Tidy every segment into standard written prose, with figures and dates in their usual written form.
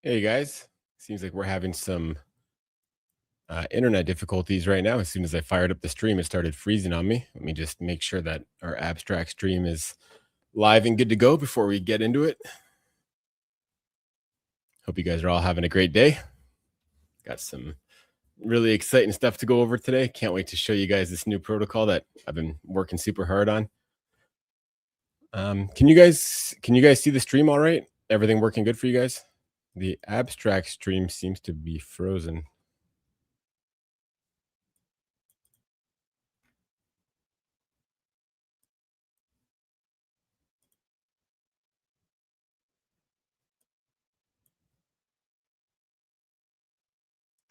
Hey guys, seems like we're having some internet difficulties right now. As soon as I fired up the stream, it started freezing on me. Let me just make sure that our abstract stream is live and good to go before we get into it. Hope you guys are all having a great day. Got some really exciting stuff to go over today. Can't wait to show you guys this new protocol that I've been working super hard on. Can you guys see the stream all right? Everything working good for you guys? The abstract stream seems to be frozen.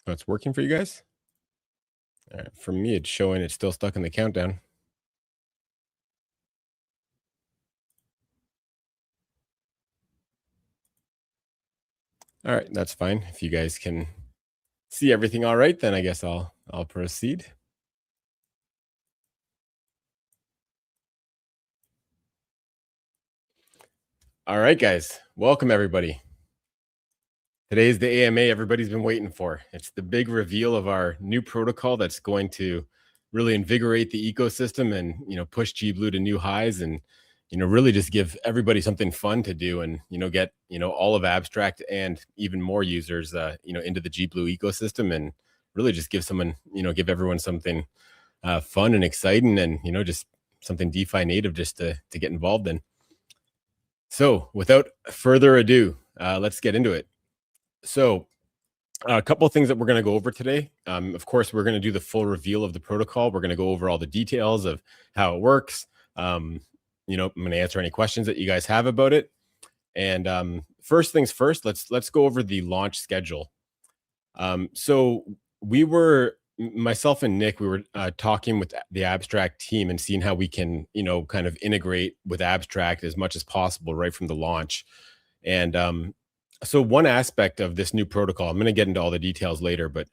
Oh, it's working for you guys? All right, for me, it's showing it's still stuck in the countdown. All right, that's fine. If you guys can see everything all right, then I guess I'll proceed. All right, guys. Welcome everybody. Today is the AMA everybody's been waiting for. It's the big reveal of our new protocol that's going to really invigorate the ecosystem and, push GBlue to new highs and, really just give everybody something fun to do and, get, all of abstract and even more users, into the GBlue ecosystem and really just give everyone something fun and exciting and, just something DeFi native just to get involved in. So without further ado, let's get into it. So a couple of things that we're going to go over today. Of course, we're going to do the full reveal of the protocol. We're going to go over all the details of how it works. I'm going to answer any questions that you guys have about it. And first things first, let's go over the launch schedule. So myself and Nick, we were talking with the abstract team and seeing how we can, kind of integrate with abstract as much as possible right from the launch. And so one aspect of this new protocol, I'm going to get into all the details later, but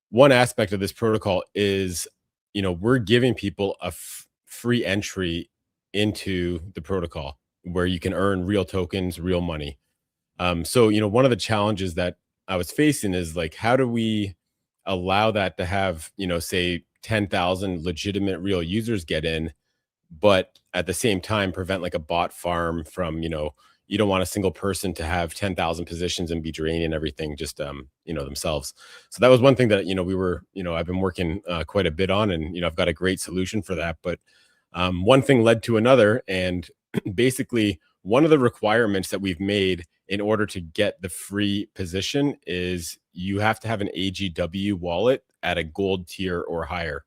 one aspect of this protocol is, we're giving people a free entry into the protocol where you can earn real tokens, real money. So, one of the challenges that I was facing is like, how do we allow that to have, say 10,000 legitimate real users get in, but at the same time prevent like a bot farm from, you don't want a single person to have 10,000 positions and be draining everything just, themselves. So that was one thing that, I've been working quite a bit on and, I've got a great solution for that. But one thing led to another. And basically, one of the requirements that we've made in order to get the free position is you have to have an AGW wallet at a gold tier or higher.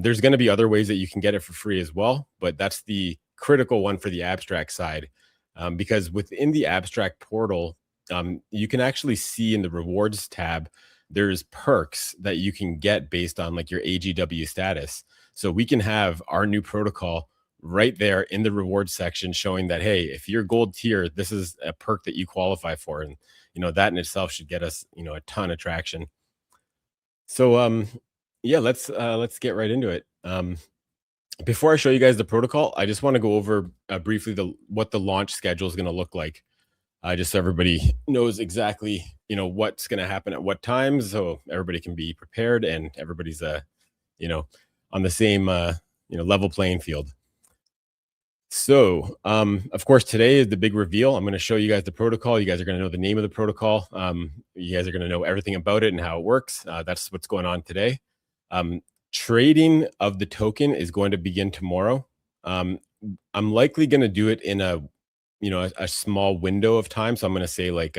There's going to be other ways that you can get it for free as well, but that's the critical one for the abstract side. Because within the abstract portal, you can actually see in the rewards tab, there's perks that you can get based on like your AGW status. So we can have our new protocol right there in the rewards section showing that, hey, if you're gold tier, this is a perk that you qualify for. And, that in itself should get us, a ton of traction. So, yeah, let's get right into it. Before I show you guys the protocol, I just want to go over briefly what the launch schedule is going to look like, just so everybody knows exactly what's going to happen at what times, so everybody can be prepared and everybody's on the same level playing field. So, of course, today is the big reveal. I'm going to show you guys the protocol. You guys are going to know the name of the protocol. You guys are going to know everything about it and how it works. That's what's going on today. Trading of the token is going to begin tomorrow. I'm likely going to do it in a small window of time. So I'm going to say like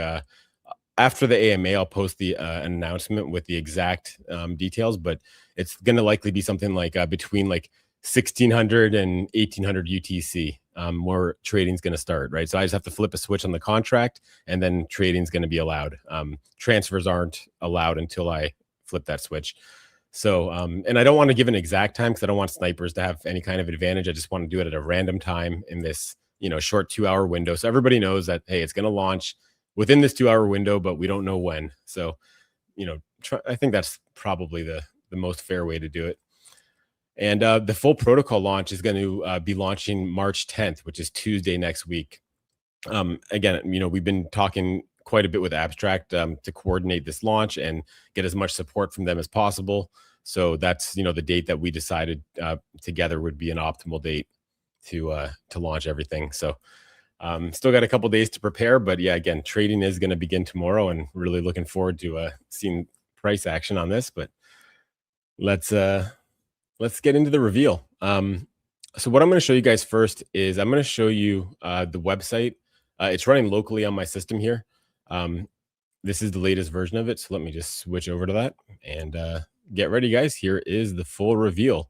after the AMA, I'll post the announcement with the exact details, but it's going to likely be something like between like 1600 and 1800 UTC where trading's going to start, right? So I just have to flip a switch on the contract and then trading's going to be allowed. Transfers aren't allowed until I flip that switch. So, and I don't want to give an exact time because I don't want snipers to have any kind of advantage. I just want to do it at a random time in this, short 2-hour window. So everybody knows that, hey, it's going to launch within this 2-hour window, but we don't know when. So, I think that's probably the most fair way to do it. And the full protocol launch is going to be launching March 10th, which is Tuesday next week. Again, we've been talking quite a bit with Abstract to coordinate this launch and get as much support from them as possible. So that's the date that we decided together would be an optimal date to launch everything. So still got a couple days to prepare, but yeah, again, trading is going to begin tomorrow, and really looking forward to seeing price action on this. But let's uh, let's get into the reveal. So what I'm going to show you guys first is I'm going to show you the website. It's running locally on my system here. Um, this is the latest version of it, so let me just switch over to that and get ready, guys. Here is the full reveal.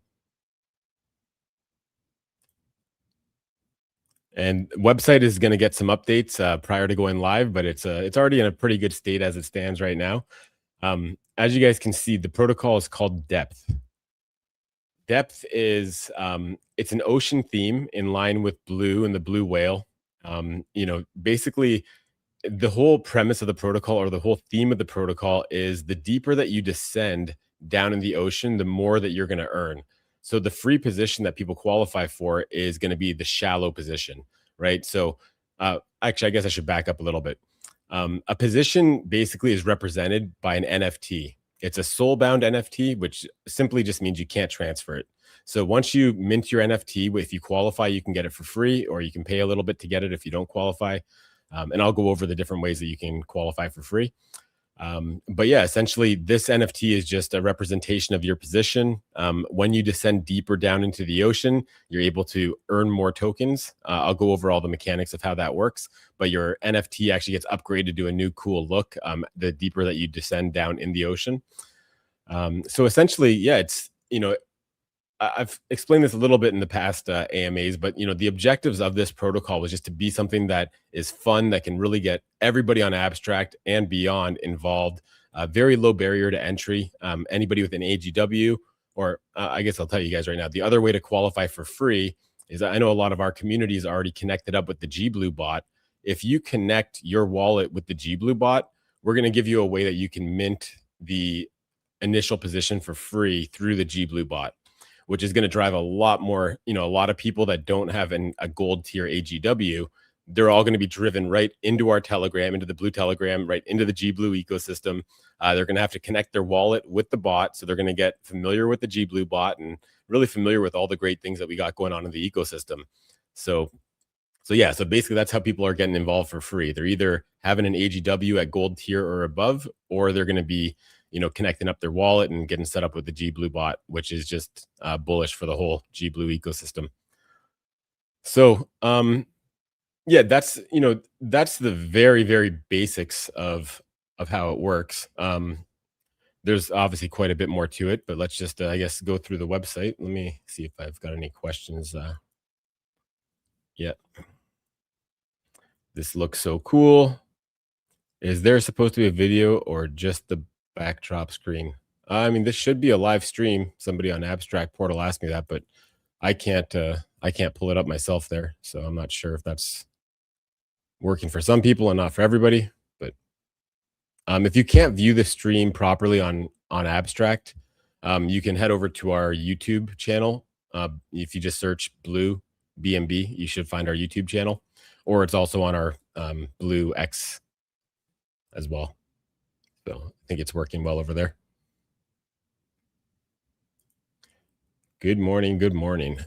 And website is going to get some updates prior to going live, but it's already in a pretty good state as it stands right now. As you guys can see, the protocol is called Depth. Depth is it's an ocean theme in line with blue and the blue whale. Basically the whole premise of the protocol, or the whole theme of the protocol, is the deeper that you descend down in the ocean, the more that you're going to earn. So the free position that people qualify for is going to be the shallow position, right? So actually, I guess I should back up a little bit. A position basically is represented by an NFT. It's a soulbound NFT, which simply just means you can't transfer it. So once you mint your NFT, if you qualify, you can get it for free, or you can pay a little bit to get it if you don't qualify. And I'll go over the different ways that you can qualify for free. But yeah, essentially, this NFT is just a representation of your position. When you descend deeper down into the ocean, you're able to earn more tokens. I'll go over all the mechanics of how that works, but your NFT actually gets upgraded to a new cool look the deeper that you descend down in the ocean. So essentially, yeah, I've explained this a little bit in the past AMAs, but the objectives of this protocol was just to be something that is fun, that can really get everybody on Abstract and beyond involved. Very low barrier to entry. Anybody with an AGW, or I guess I'll tell you guys right now, the other way to qualify for free is, I know a lot of our community is already connected up with the GBlue bot. If you connect your wallet with the GBlue bot, we're going to give you a way that you can mint the initial position for free through the GBlue bot, which is going to drive a lot more, a lot of people that don't have a gold tier AGW. They're all going to be driven right into our Telegram, into the Blue Telegram, right into the GBlue ecosystem. They're going to have to connect their wallet with the bot. So they're going to get familiar with the GBlue bot and really familiar with all the great things that we got going on in the ecosystem. So basically that's how people are getting involved for free. They're either having an AGW at gold tier or above, or they're going to be connecting up their wallet and getting set up with the GBlue bot, which is just bullish for the whole GBlue ecosystem. So, yeah, that's the very, very basics of how it works. There's obviously quite a bit more to it, but let's just, I guess, go through the website. Let me see if I've got any questions. Yeah, this looks so cool. Is there supposed to be a video or just the backdrop screen? I mean, this should be a live stream. Somebody on Abstract Portal asked me that, but I can't pull it up myself there. So I'm not sure if that's working for some people and not for everybody. But if you can't view the stream properly on Abstract, you can head over to our YouTube channel. If you just search Blue BNB, you should find our YouTube channel, or it's also on our Blue X as well. So I think it's working well over there. Good morning. Good morning.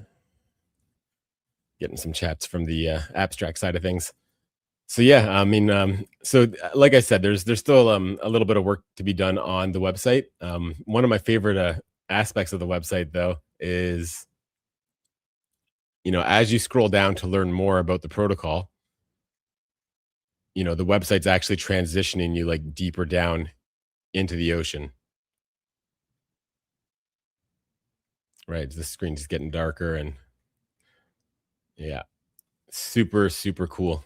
Getting some chats from the Abstract side of things. So yeah, I mean, like I said, there's still a little bit of work to be done on the website. One of my favorite aspects of the website, though, is as you scroll down to learn more about the protocol, the website's actually transitioning you like deeper down into the ocean. Right, the screen's just getting darker, and yeah, super, super cool.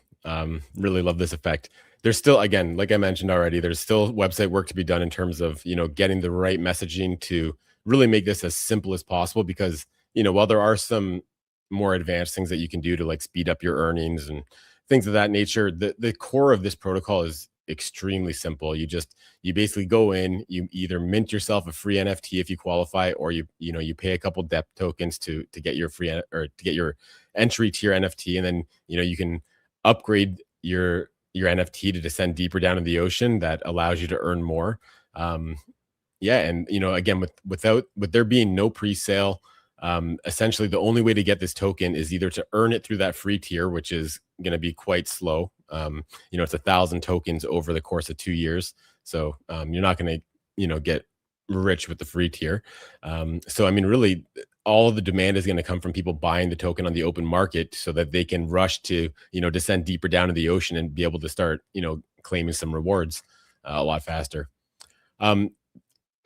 Really love this effect. There's still, again, like I mentioned already, there's still website work to be done in terms of, getting the right messaging to really make this as simple as possible, because, while there are some more advanced things that you can do to like speed up your earnings and things of that nature, the core of this protocol is extremely simple. You basically go in, you either mint yourself a free NFT if you qualify, or you pay a couple depth tokens to get your or to get your entry to your NFT, and then you can upgrade your your NFT to descend deeper down in the ocean that allows you to earn more. Um, yeah, and again, with there being no pre-sale, essentially the only way to get this token is either to earn it through that free tier, which is going to be quite slow. It's 1,000 tokens over the course of 2 years, so you're not going to get rich with the free tier. So I mean, really, all of the demand is going to come from people buying the token on the open market, so that they can rush to descend deeper down to the ocean and be able to start claiming some rewards a lot faster. Um,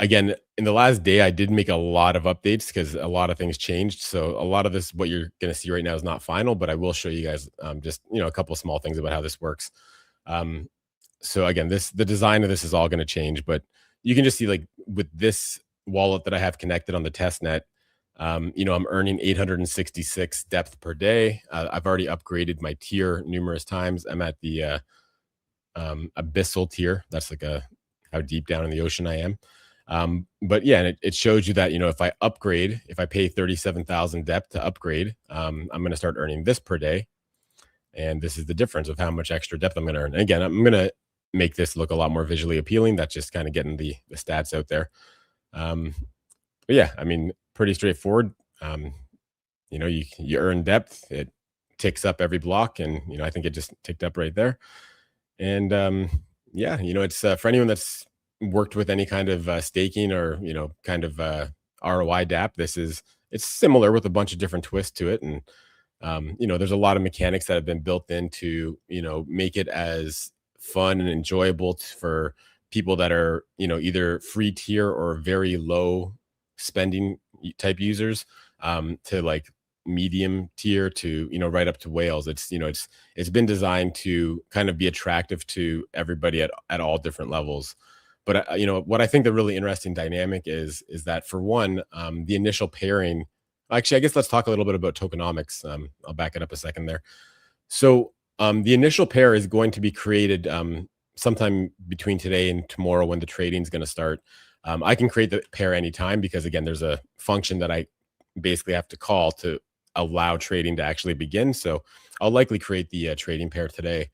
Again, in the last day, I did make a lot of updates because a lot of things changed. So a lot of this, what you're going to see right now, is not final, but I will show you guys just a couple of small things about how this works. Um, so again, the design of this is all going to change, but you can just see, like, with this wallet that I have connected on the test net, I'm earning 866 depth per day. I've already upgraded my tier numerous times. I'm at the abyssal tier. That's like how deep down in the ocean I am. But yeah, and it shows you that if I upgrade, if I pay 37,000 depth to upgrade, I'm going to start earning this per day, and this is the difference of how much extra depth I'm going to earn. And again, I'm going to make this look a lot more visually appealing. That's just kind of getting the stats out there. Um, but yeah, I mean, pretty straightforward. You earn depth. It ticks up every block, and I think it just ticked up right there. And yeah, it's for anyone that's worked with any kind of staking or kind of ROI DApp. It's similar with a bunch of different twists to it, and there's a lot of mechanics that have been built in to make it as fun and enjoyable for people that are either free tier or very low spending type users, to like medium tier to right up to whales. It's been designed to kind of be attractive to everybody at all different levels. But what I think the really interesting dynamic is that, for one, the initial pairing. Actually, I guess let's talk a little bit about tokenomics. I'll back it up a second there. So the initial pair is going to be created sometime between today and tomorrow, when the trading is going to start. I can create the pair anytime, because again, there's a function that I basically have to call to allow trading to actually begin. So I'll likely create the trading pair today,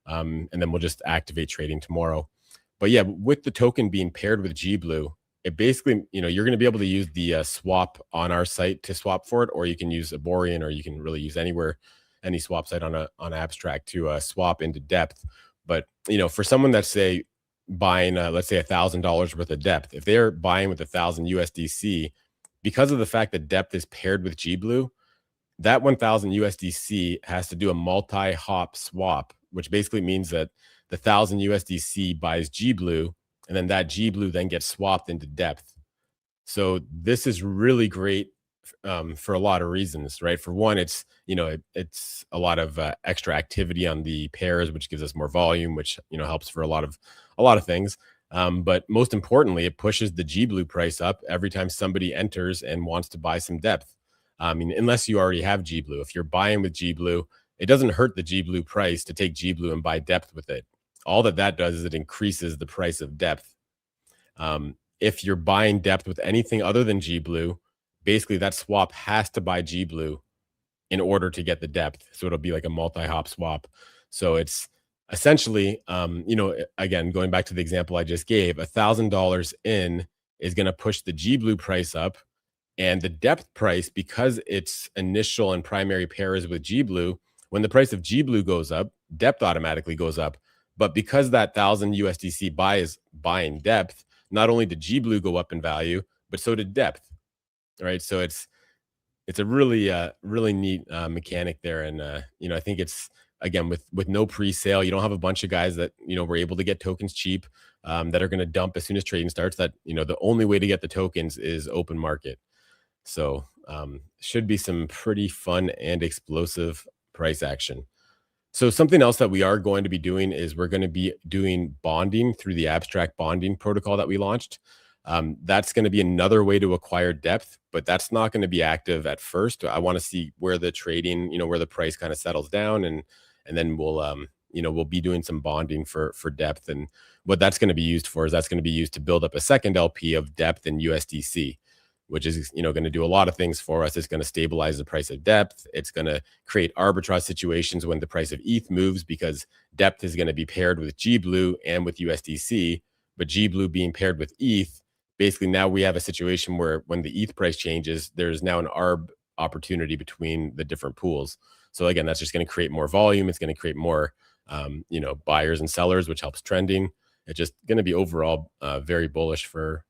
and then we'll just activate trading tomorrow. But yeah, with the token being paired with GBlue, it basically, you're going to be able to use the swap on our site to swap for it, or you can use Aborian, or you can really use any swap site on Abstract to swap into depth. But for someone that's, say, buying, let's say, $1,000 worth of depth, if they're buying with 1,000 USDC, because of the fact that depth is paired with GBlue, that 1,000 USDC has to do a multi-hop swap, which basically means that the 1,000 USDC buys GBlue, and then that GBlue then gets swapped into depth. So this is really great for a lot of reasons, right? For one, it's a lot of extra activity on the pairs, which gives us more volume, which helps for a lot of things. But most importantly, it pushes the GBlue price up every time somebody enters and wants to buy some depth. I mean, unless you already have GBlue, if you're buying with GBlue, it doesn't hurt the GBlue price to take GBlue and buy depth with it. All that does is it increases the price of depth. If you're buying depth with anything other than GBlue, basically that swap has to buy GBlue in order to get the depth. So it'll be like a multi-hop swap. So it's essentially, again, going back to the example I just gave, $1,000 in is going to push the GBlue price up, and the depth price, because its initial and primary pair is with GBlue, when the price of GBlue goes up, depth automatically goes up. But because that 1,000 USDC buy is buying depth, not only did GBlue go up in value, but so did depth. Right. So it's a really neat mechanic there, and I think it's, again, with no pre-sale, you don't have a bunch of guys that were able to get tokens cheap, that are going to dump as soon as trading starts. That the only way to get the tokens is open market. So should be some pretty fun and explosive price action. So something else that we are going to be doing is we're going to be doing bonding through the abstract bonding protocol that we launched. That's going to be another way to acquire depth, but that's not going to be active at first. I want to see where the trading, where the price kind of settles down, and then we'll be doing some bonding for depth. And what that's going to be used for is that's going to be used to build up a second LP of depth in USDC. which is going to do a lot of things for us. It's going to stabilize the price of depth. It's going to create arbitrage situations when the price of ETH moves, because depth is going to be paired with G Blue and with USDC, but G Blue being paired with ETH. Basically, now we have a situation where when the ETH price changes, there's now an arb opportunity between the different pools. So again, that's just going to create more volume. It's going to create more, buyers and sellers, which helps trending. It's just going to be overall very bullish for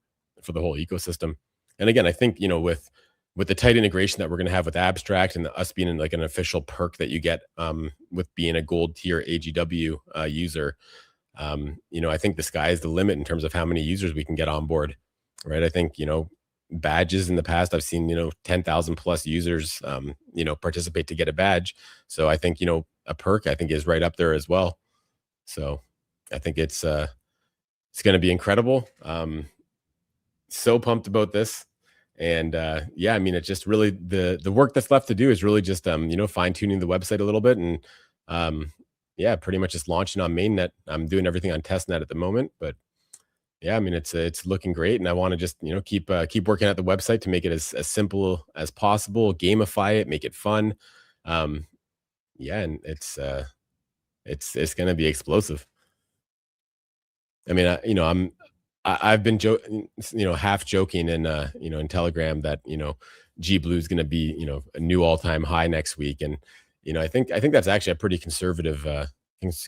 the whole ecosystem. And again, I think with the tight integration that we're going to have with Abstract and us being in like an official perk that you get with being a gold tier AGW user, I think the sky is the limit in terms of how many users we can get on board, right? I think badges in the past, I've seen 10,000 plus users participate to get a badge. So I think a perk I think is right up there as well. So I think it's going to be incredible. So pumped about this. And yeah, I mean, it's just really the work that's left to do is really just fine tuning the website a little bit, and yeah, pretty much just launching on mainnet. I'm doing everything on testnet at the moment, but yeah, I mean, it's looking great, and I want to just keep working at the website to make it as simple as possible, gamify it, make it fun. Um, yeah, and it's going to be explosive. I mean, I've been half joking in in Telegram that G Blue is going to be a new all time high next week, and I think that's actually a pretty conservative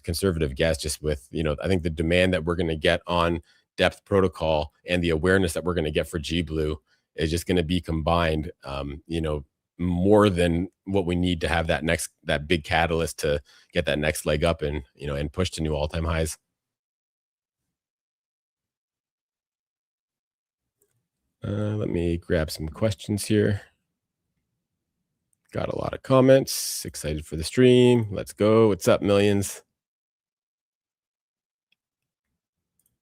conservative guess, just with I think the demand that we're going to get on Depth Protocol and the awareness that we're going to get for G Blue is just going to be combined, more than what we need to have that big catalyst to get that next leg up and and push to new all time highs. Let me grab some questions here. Got a lot of comments. Excited for the stream. Let's go. What's up, millions?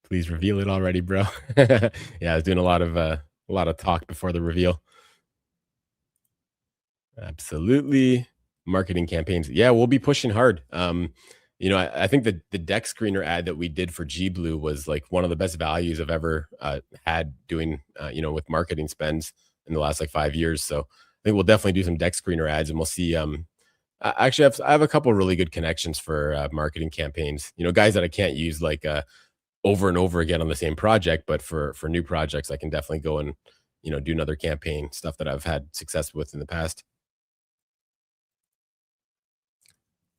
Please reveal it already, bro. Yeah, I was doing a lot of talk before the reveal. Absolutely. Marketing campaigns. Yeah, we'll be pushing hard. I think the deck screener ad that we did for G Blue was like one of the best values I've ever had doing, with marketing spends in the last like 5 years. So I think we'll definitely do some deck screener ads, and we'll see. Actually, I have a couple of really good connections for marketing campaigns. Guys that I can't use like over and over again on the same project, but for new projects, I can definitely go and do another campaign, stuff that I've had success with in the past.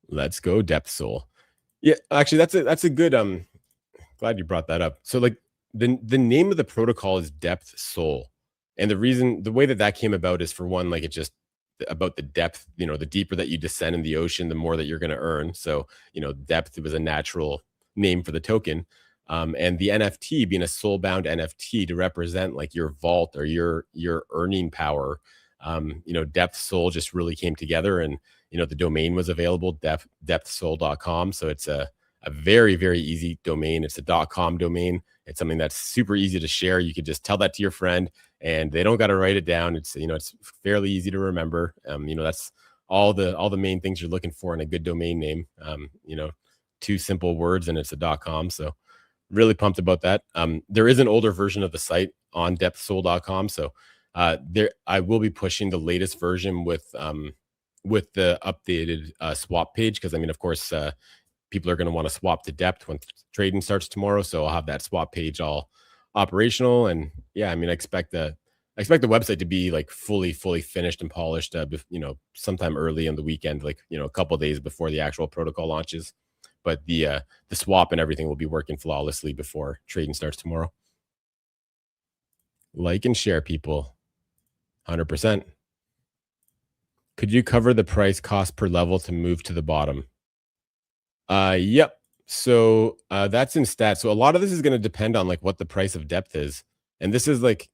Let's go, Depth Soul. Yeah, actually, that's a good glad you brought that up. So like the name of the protocol is Depth Soul, and the way that came about is, for one, like it's just about the depth. The deeper that you descend in the ocean, the more that you're going to earn. So depth was a natural name for the token, and the NFT being a soulbound NFT to represent like your vault or your earning power. Depth Soul just really came together, and the domain was available, depthsoul.com. So it's a very, very easy domain. It's a .com domain. It's something that's super easy to share. You could just tell that to your friend, and they don't got to write it down. It's fairly easy to remember. That's all the main things you're looking for in a good domain name. Two simple words, and it's a .com. So really pumped about that. There is an older version of the site on depthsoul.com. So there I will be pushing the latest version with the updated swap page, because I mean, of course, people are going to want to swap to depth when trading starts tomorrow. So I'll have that swap page all operational. And yeah, I mean, I expect the website to be like fully finished and polished, sometime early in the weekend, like, a couple of days before the actual protocol launches. But the swap and everything will be working flawlessly before trading starts tomorrow. Like and share, people. 100%. Could you cover the price cost per level to move to the bottom? Yep. So that's in stats. So a lot of this is going to depend on like what the price of depth is, and this is like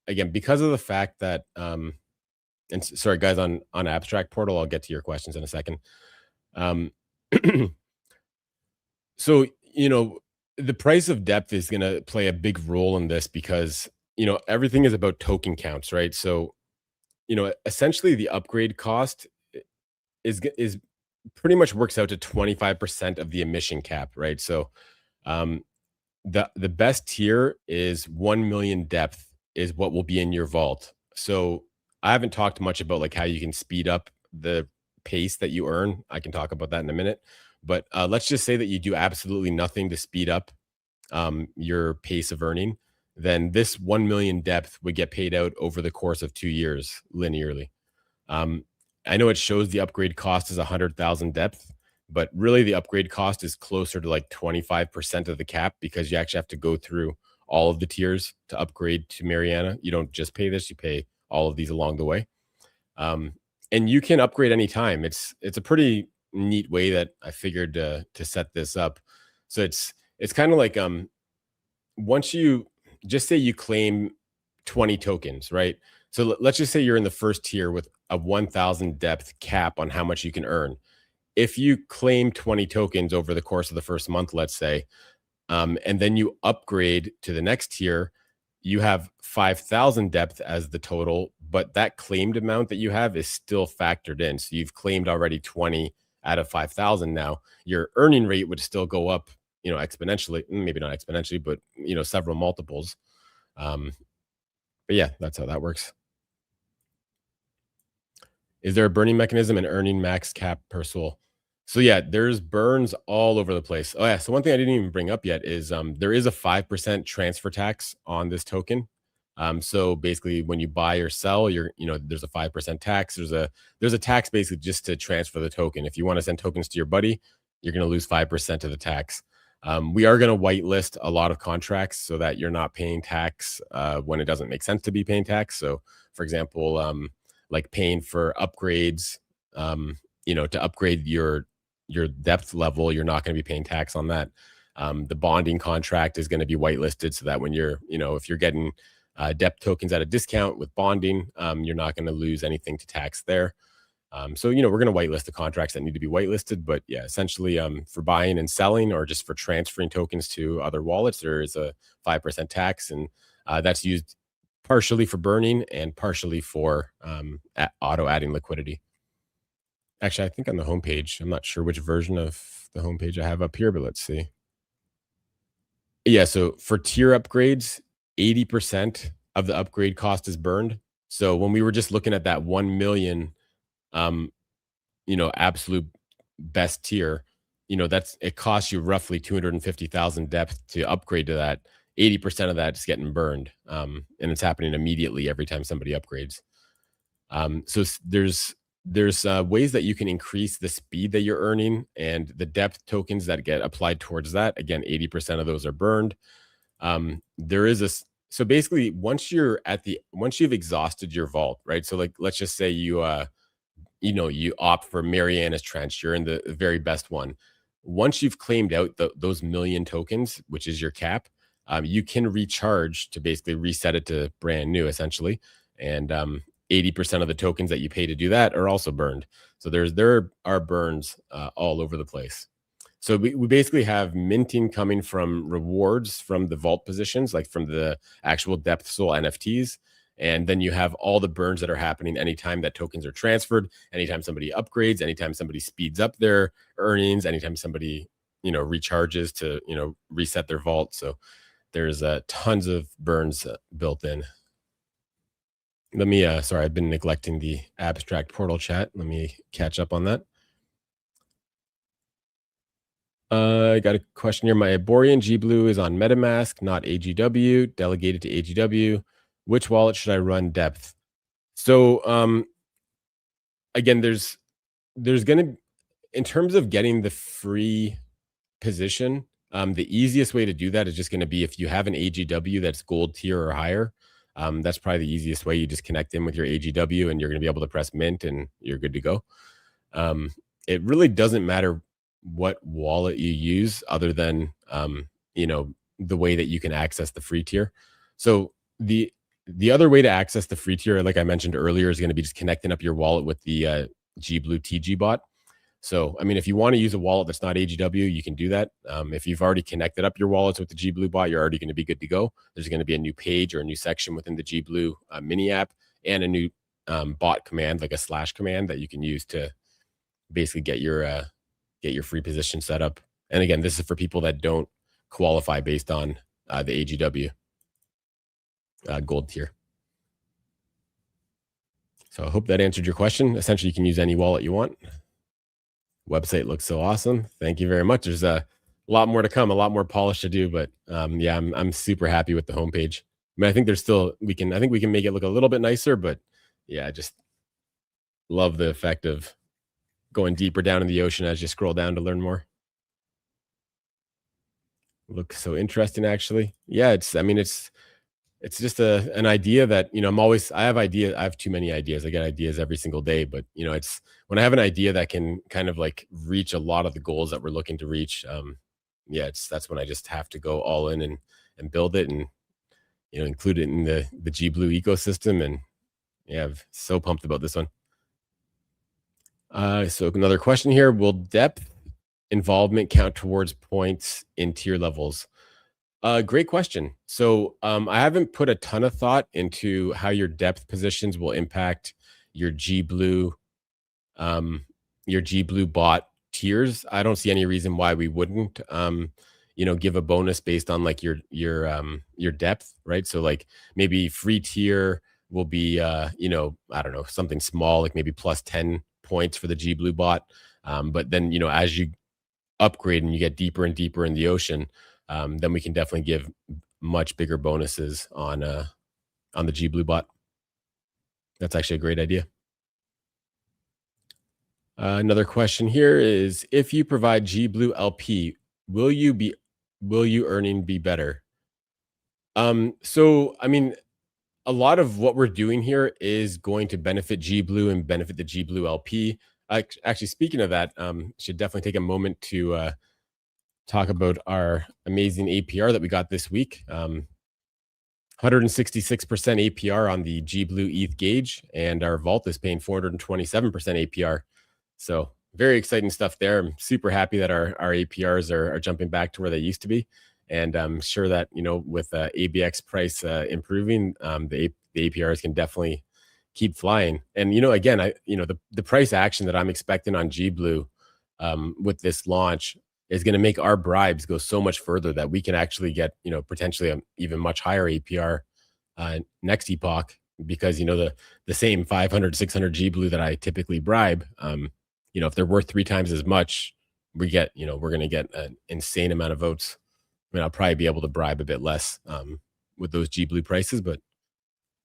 again, because of the fact that sorry guys, on Abstract Portal, I'll get to your questions in a second. Um, so the price of depth is going to play a big role in this, because everything is about token counts, right? So essentially the upgrade cost is pretty much works out to 25% of the emission cap, right? So um the best tier is 1 million depth, is what will be in your vault. So I haven't talked much about like how you can speed up the pace that you earn. I can talk about that in a minute. But let's just say that you do absolutely nothing to speed up your pace of earning, then this 1 million depth would get paid out over the course of 2 years linearly. Um, I know it shows the upgrade cost is 100,000 depth, but really the upgrade cost is closer to like 25% of the cap because you actually have to go through all of the tiers to upgrade to Mariana. You don't just pay this, you pay all of these along the way. Um, and you can upgrade anytime. It's a pretty neat way that I figured to set this up. So it's kind of like once you just say you claim 20 tokens, right? So let's just say you're in the first tier with a 1,000 depth cap on how much you can earn. If you claim 20 tokens over the course of the first month, let's say, and then you upgrade to the next tier, you have 5,000 depth as the total, but that claimed amount that you have is still factored in. So you've claimed already 20 out of 5,000 now. Your earning rate would still go up, exponentially, maybe not exponentially, but, several multiples. Um, but yeah, that's how that works. Is there a burning mechanism and earning max cap per soul? So yeah, there's burns all over the place. Oh yeah, so one thing I didn't even bring up yet is there is a 5% transfer tax on this token. So basically when you buy or sell, there's a 5% tax. There's a tax basically just to transfer the token. If you want to send tokens to your buddy, you're going to lose 5% of the tax. We are going to whitelist a lot of contracts so that you're not paying tax when it doesn't make sense to be paying tax. So for example, like paying for upgrades, to upgrade your depth level, you're not going to be paying tax on that. The bonding contract is going to be whitelisted so that when if you're getting depth tokens at a discount with bonding, you're not going to lose anything to tax there. So we're going to whitelist the contracts that need to be whitelisted, but yeah, essentially, for buying and selling or just for transferring tokens to other wallets, there is a 5% tax, and that's used partially for burning and partially for auto adding liquidity. Actually, I think on the homepage, I'm not sure which version of the homepage I have up here, but let's see. Yeah, so for tier upgrades, 80% of the upgrade cost is burned. So when we were just looking at that 1 million, um, absolute best tier, it costs you roughly 250,000 depth to upgrade to that. 80% of that is getting burned. And it's happening immediately every time somebody upgrades. There's ways that you can increase the speed that you're earning and the depth tokens that get applied towards that. Again, 80% of those are burned. There is so basically once you've exhausted your vault, right? So like let's just say you opt for Mariana's Trench, you're in the very best one. Once you've claimed out those million tokens, which is your cap, you can recharge to basically reset it to brand new, essentially. And 80% of the tokens that you pay to do that are also burned. So there are burns all over the place. So we basically have minting coming from rewards from the vault positions, like from the actual Depth Soul NFTs. And then you have all the burns that are happening anytime that tokens are transferred, anytime somebody upgrades, anytime somebody speeds up their earnings, anytime somebody, recharges to, reset their vault. So there's tons of burns built in. Let me, sorry, I've been neglecting the abstract portal chat. Let me catch up on that. I got a question here. My Borean G Blue is on MetaMask, not AGW, delegated to AGW. Which wallet should I run depth? So, again, there's going to, in terms of getting the free position, the easiest way to do that is just going to be if you have an AGW that's gold tier or higher. That's probably the easiest way. You just connect in with your AGW and you're going to be able to press mint and you're good to go. It really doesn't matter what wallet you use other than, the way that you can access the free tier. So the other way to access the free tier, like I mentioned earlier, is going to be just connecting up your wallet with the G Blue TG bot. So, I mean, if you want to use a wallet that's not AGW, you can do that. If you've already connected up your wallets with the G Blue bot, you're already going to be good to go. There's going to be a new page or a new section within the G Blue mini app and a new bot command, like a slash command that you can use to basically get your free position set up. And again, this is for people that don't qualify based on the AGW. gold tier. So I hope that answered your question. Essentially, you can use any wallet you want. Website looks so awesome. Thank you very much. There's a lot more to come, a lot more polish to do, but yeah, I'm super happy with the homepage. I mean, I think there's still I think we can make it look a little bit nicer, but yeah, I just love the effect of going deeper down in the ocean as you scroll down to learn more. Looks so interesting, actually. Yeah, it's just an idea that I have too many ideas. I get ideas every single day, but it's when I have an idea that can kind of like reach a lot of the goals that we're looking to reach. Yeah, it's that's when I just have to go all in and build it and include it in the G Blue ecosystem. And yeah, I'm so pumped about this one. So another question here: will depth involvement count towards points in tier levels? Great question. So, I haven't put a ton of thought into how your depth positions will impact your G Blue, um, your G Blue bot tiers. I don't see any reason why we wouldn't, give a bonus based on like your depth, right? So, like maybe free tier will be, I don't know, something small, like maybe plus 10 points for the G Blue bot. But then, as you upgrade and you get deeper and deeper in the ocean, then we can definitely give much bigger bonuses on the G Blue bot. That's actually a great idea. Another question here is: if you provide G Blue LP, will you be will you earning be better? So I mean, a lot of what we're doing here is going to benefit G Blue and benefit the G Blue LP. Actually, speaking of that, should definitely take a moment to talk about our amazing APR that we got this week. 166% APR on the G Blue ETH gauge, and our vault is paying 427% APR. So very exciting stuff there. I'm super happy that our APRs are jumping back to where they used to be. And I'm sure that, with ABX price improving, the APRs can definitely keep flying. And, again, the price action that I'm expecting on G Blue with this launch is going to make our bribes go so much further that we can actually get, potentially an even much higher APR next epoch, because the same 500 600 G Blue that I typically bribe, if they're worth 3 times as much, we're going to get an insane amount of votes. I mean, I'll probably be able to bribe a bit less with those G Blue prices, but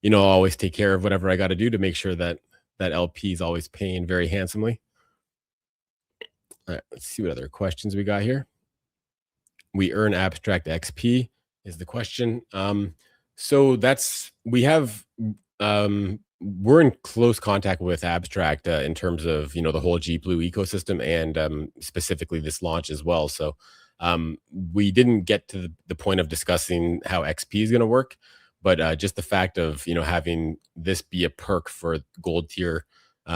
I'll always take care of whatever I got to do to make sure that that LP is always paying very handsomely. All right, let's see what other questions we got here. We earn abstract XP is the question. So that's we have we're in close contact with abstract in terms of the whole G Blue ecosystem, and specifically this launch as well. So we didn't get to the point of discussing how XP is going to work, but just the fact of having this be a perk for gold tier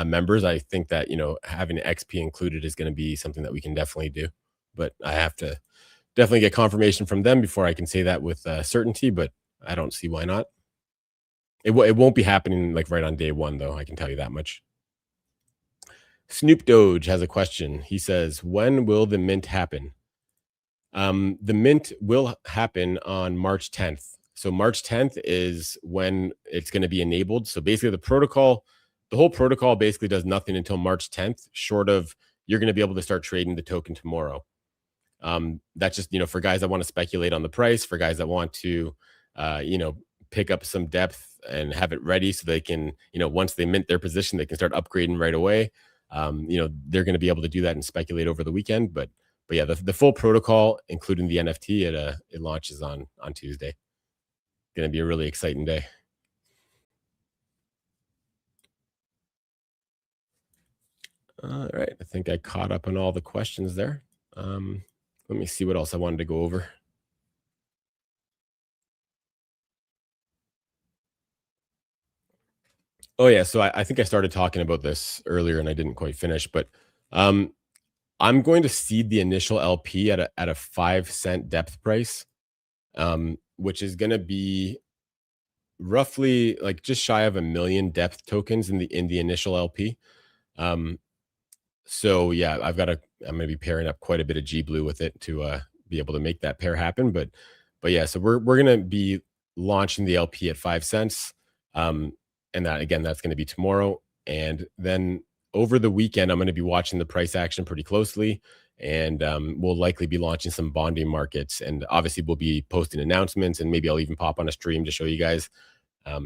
members, I think that having XP included is going to be something that we can definitely do. But I have to definitely get confirmation from them before I can say that with certainty, but I don't see why not. It won't be happening like right on day one, though. I can tell you that much. Snoop Doge has a question. He says, "When will the mint happen?" The mint will happen on March 10th. So March 10th is when it's going to be enabled. So basically, the whole protocol basically does nothing until March 10th, short of you're going to be able to start trading the token tomorrow. That's just for guys that want to speculate on the price, for guys that want to uh, you know pick up some depth and have it ready so they can once they mint their position they can start upgrading right away. They're going to be able to do that and speculate over the weekend, but yeah, the full protocol including the NFT, it launches on Tuesday. Going to be a really exciting day. All right, I think I caught up on all the questions there. Let me see what else I wanted to go over. Oh yeah, so I think I started talking about this earlier and I didn't quite finish, but um, I'm going to seed the initial LP at a 5 cent depth price, which is going to be roughly like just shy of a million depth tokens in the initial LP. Um, so yeah, I'm going to be pairing up quite a bit of G Blue with it to be able to make that pair happen. But yeah, so we're going to be launching the LP at 5 cents. Um, and that again, that's going to be tomorrow. And then over the weekend, I'm going to be watching the price action pretty closely. And we'll likely be launching some bonding markets. And obviously, we'll be posting announcements, and maybe I'll even pop on a stream to show you guys. I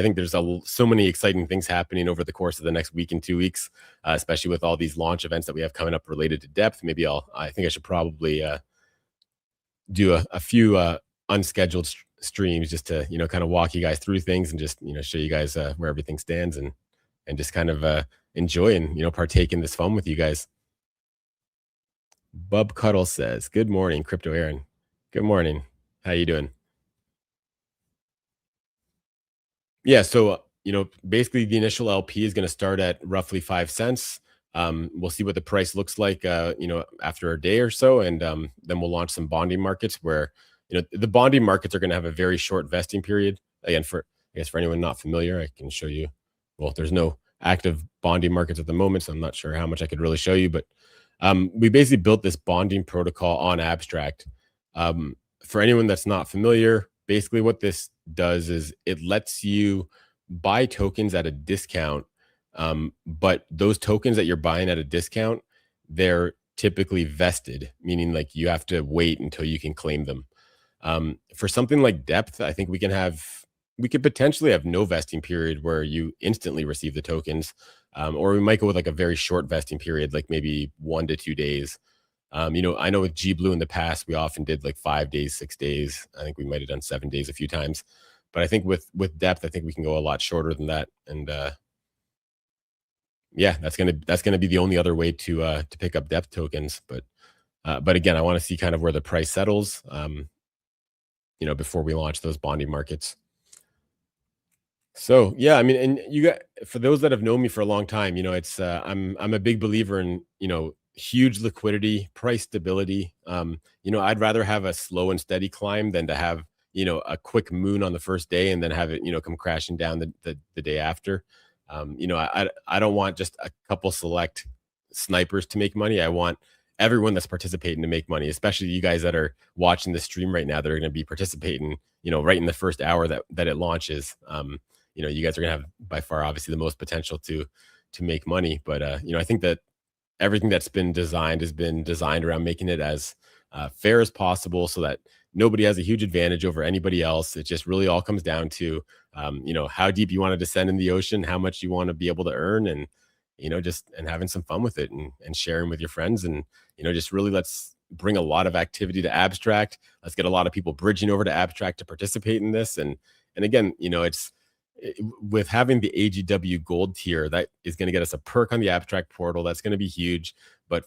think there's so many exciting things happening over the course of the next week and 2 weeks, especially with all these launch events that we have coming up related to depth. I think I should probably do a few unscheduled streams just to kind of walk you guys through things and just show you guys where everything stands, and just kind of enjoy and partake in this fun with you guys. Bub Cuddle says, "Good morning, Crypto Aaron. Good morning. How you doing?" Yeah, so, basically the initial LP is gonna start at roughly 5 cents. We'll see what the price looks like, after a day or so, and, then we'll launch some bonding markets where, the bonding markets are gonna have a very short vesting period. Again, I guess for anyone not familiar, I can show you. Well, there's no active bonding markets at the moment, so I'm not sure how much I could really show you, but, we basically built this bonding protocol on Abstract. For anyone that's not familiar, basically what this does is it lets you buy tokens at a discount. But those tokens that you're buying at a discount, they're typically vested, meaning like you have to wait until you can claim them. For something like depth, I think we could potentially have no vesting period where you instantly receive the tokens, or we might go with like a very short vesting period, like maybe 1 to 2 days. I know with G Blue in the past, we often did like 5 days, 6 days. I think we might have done 7 days a few times. But I think with depth, I think we can go a lot shorter than that. And yeah, that's gonna be the only other way to pick up depth tokens. But again, I want to see kind of where the price settles, before we launch those bonding markets. So yeah, I mean, and you got for those that have known me for a long time, it's I'm a big believer in huge liquidity, price stability. I'd rather have a slow and steady climb than to have a quick moon on the first day and then have it come crashing down the day after. I don't want just a couple select snipers to make money. I want everyone that's participating to make money, especially you guys that are watching the stream right now that are going to be participating, right in the first hour that it launches. You guys are gonna have by far obviously the most potential to make money. But I think that everything that's been designed has been designed around making it as fair as possible so that nobody has a huge advantage over anybody else. It just really all comes down to how deep you want to descend in the ocean, how much you want to be able to earn, and just and having some fun with it, and sharing with your friends, and just really let's bring a lot of activity to Abstract. Let's get a lot of people bridging over to Abstract to participate in this. And again, with having the AGW gold tier, that is going to get us a perk on the Abstract portal. That's going to be huge. But,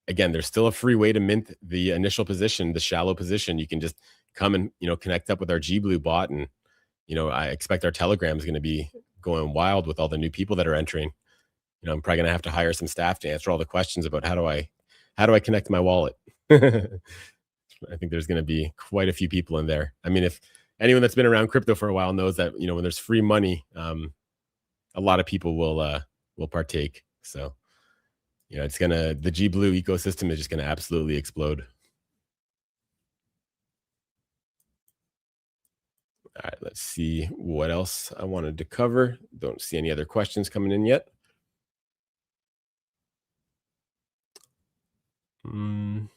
again, there's still a free way to mint the initial position, the shallow position. You can just come and, connect up with our G Blue bot. And, I expect our Telegram is going to be going wild with all the new people that are entering. I'm probably going to have to hire some staff to answer all the questions about how do I connect my wallet? I think there's going to be quite a few people in there. I mean, if anyone that's been around crypto for a while knows that when there's free money, a lot of people will partake. So the G Blue ecosystem is just gonna absolutely explode. All right, let's see what else I wanted to cover. Don't see any other questions coming in yet. Mm,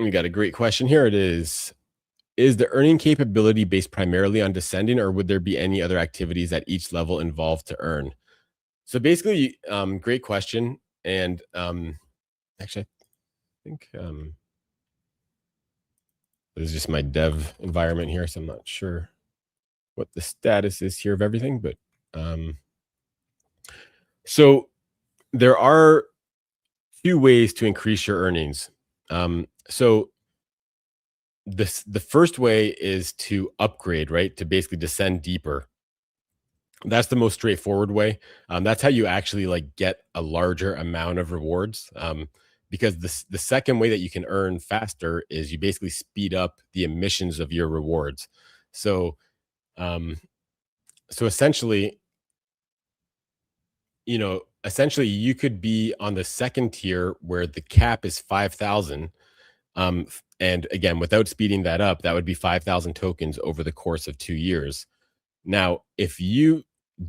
we got a great question here. It is: Is the earning capability based primarily on descending, or would there be any other activities at each level involved to earn? So basically, great question. And actually, I think this is just my dev environment here, so I'm not sure what the status is here of everything. But um, so there are two ways to increase your earnings. So the first way is to upgrade, right? To basically descend deeper. That's the most straightforward way. That's how you actually like get a larger amount of rewards. because the second way that you can earn faster is you basically speed up the emissions of your rewards. So um, so essentially, essentially you could be on the second tier where the cap is 5,000. And again, without speeding that up, that would be 5,000 tokens over the course of 2 years. Now, if you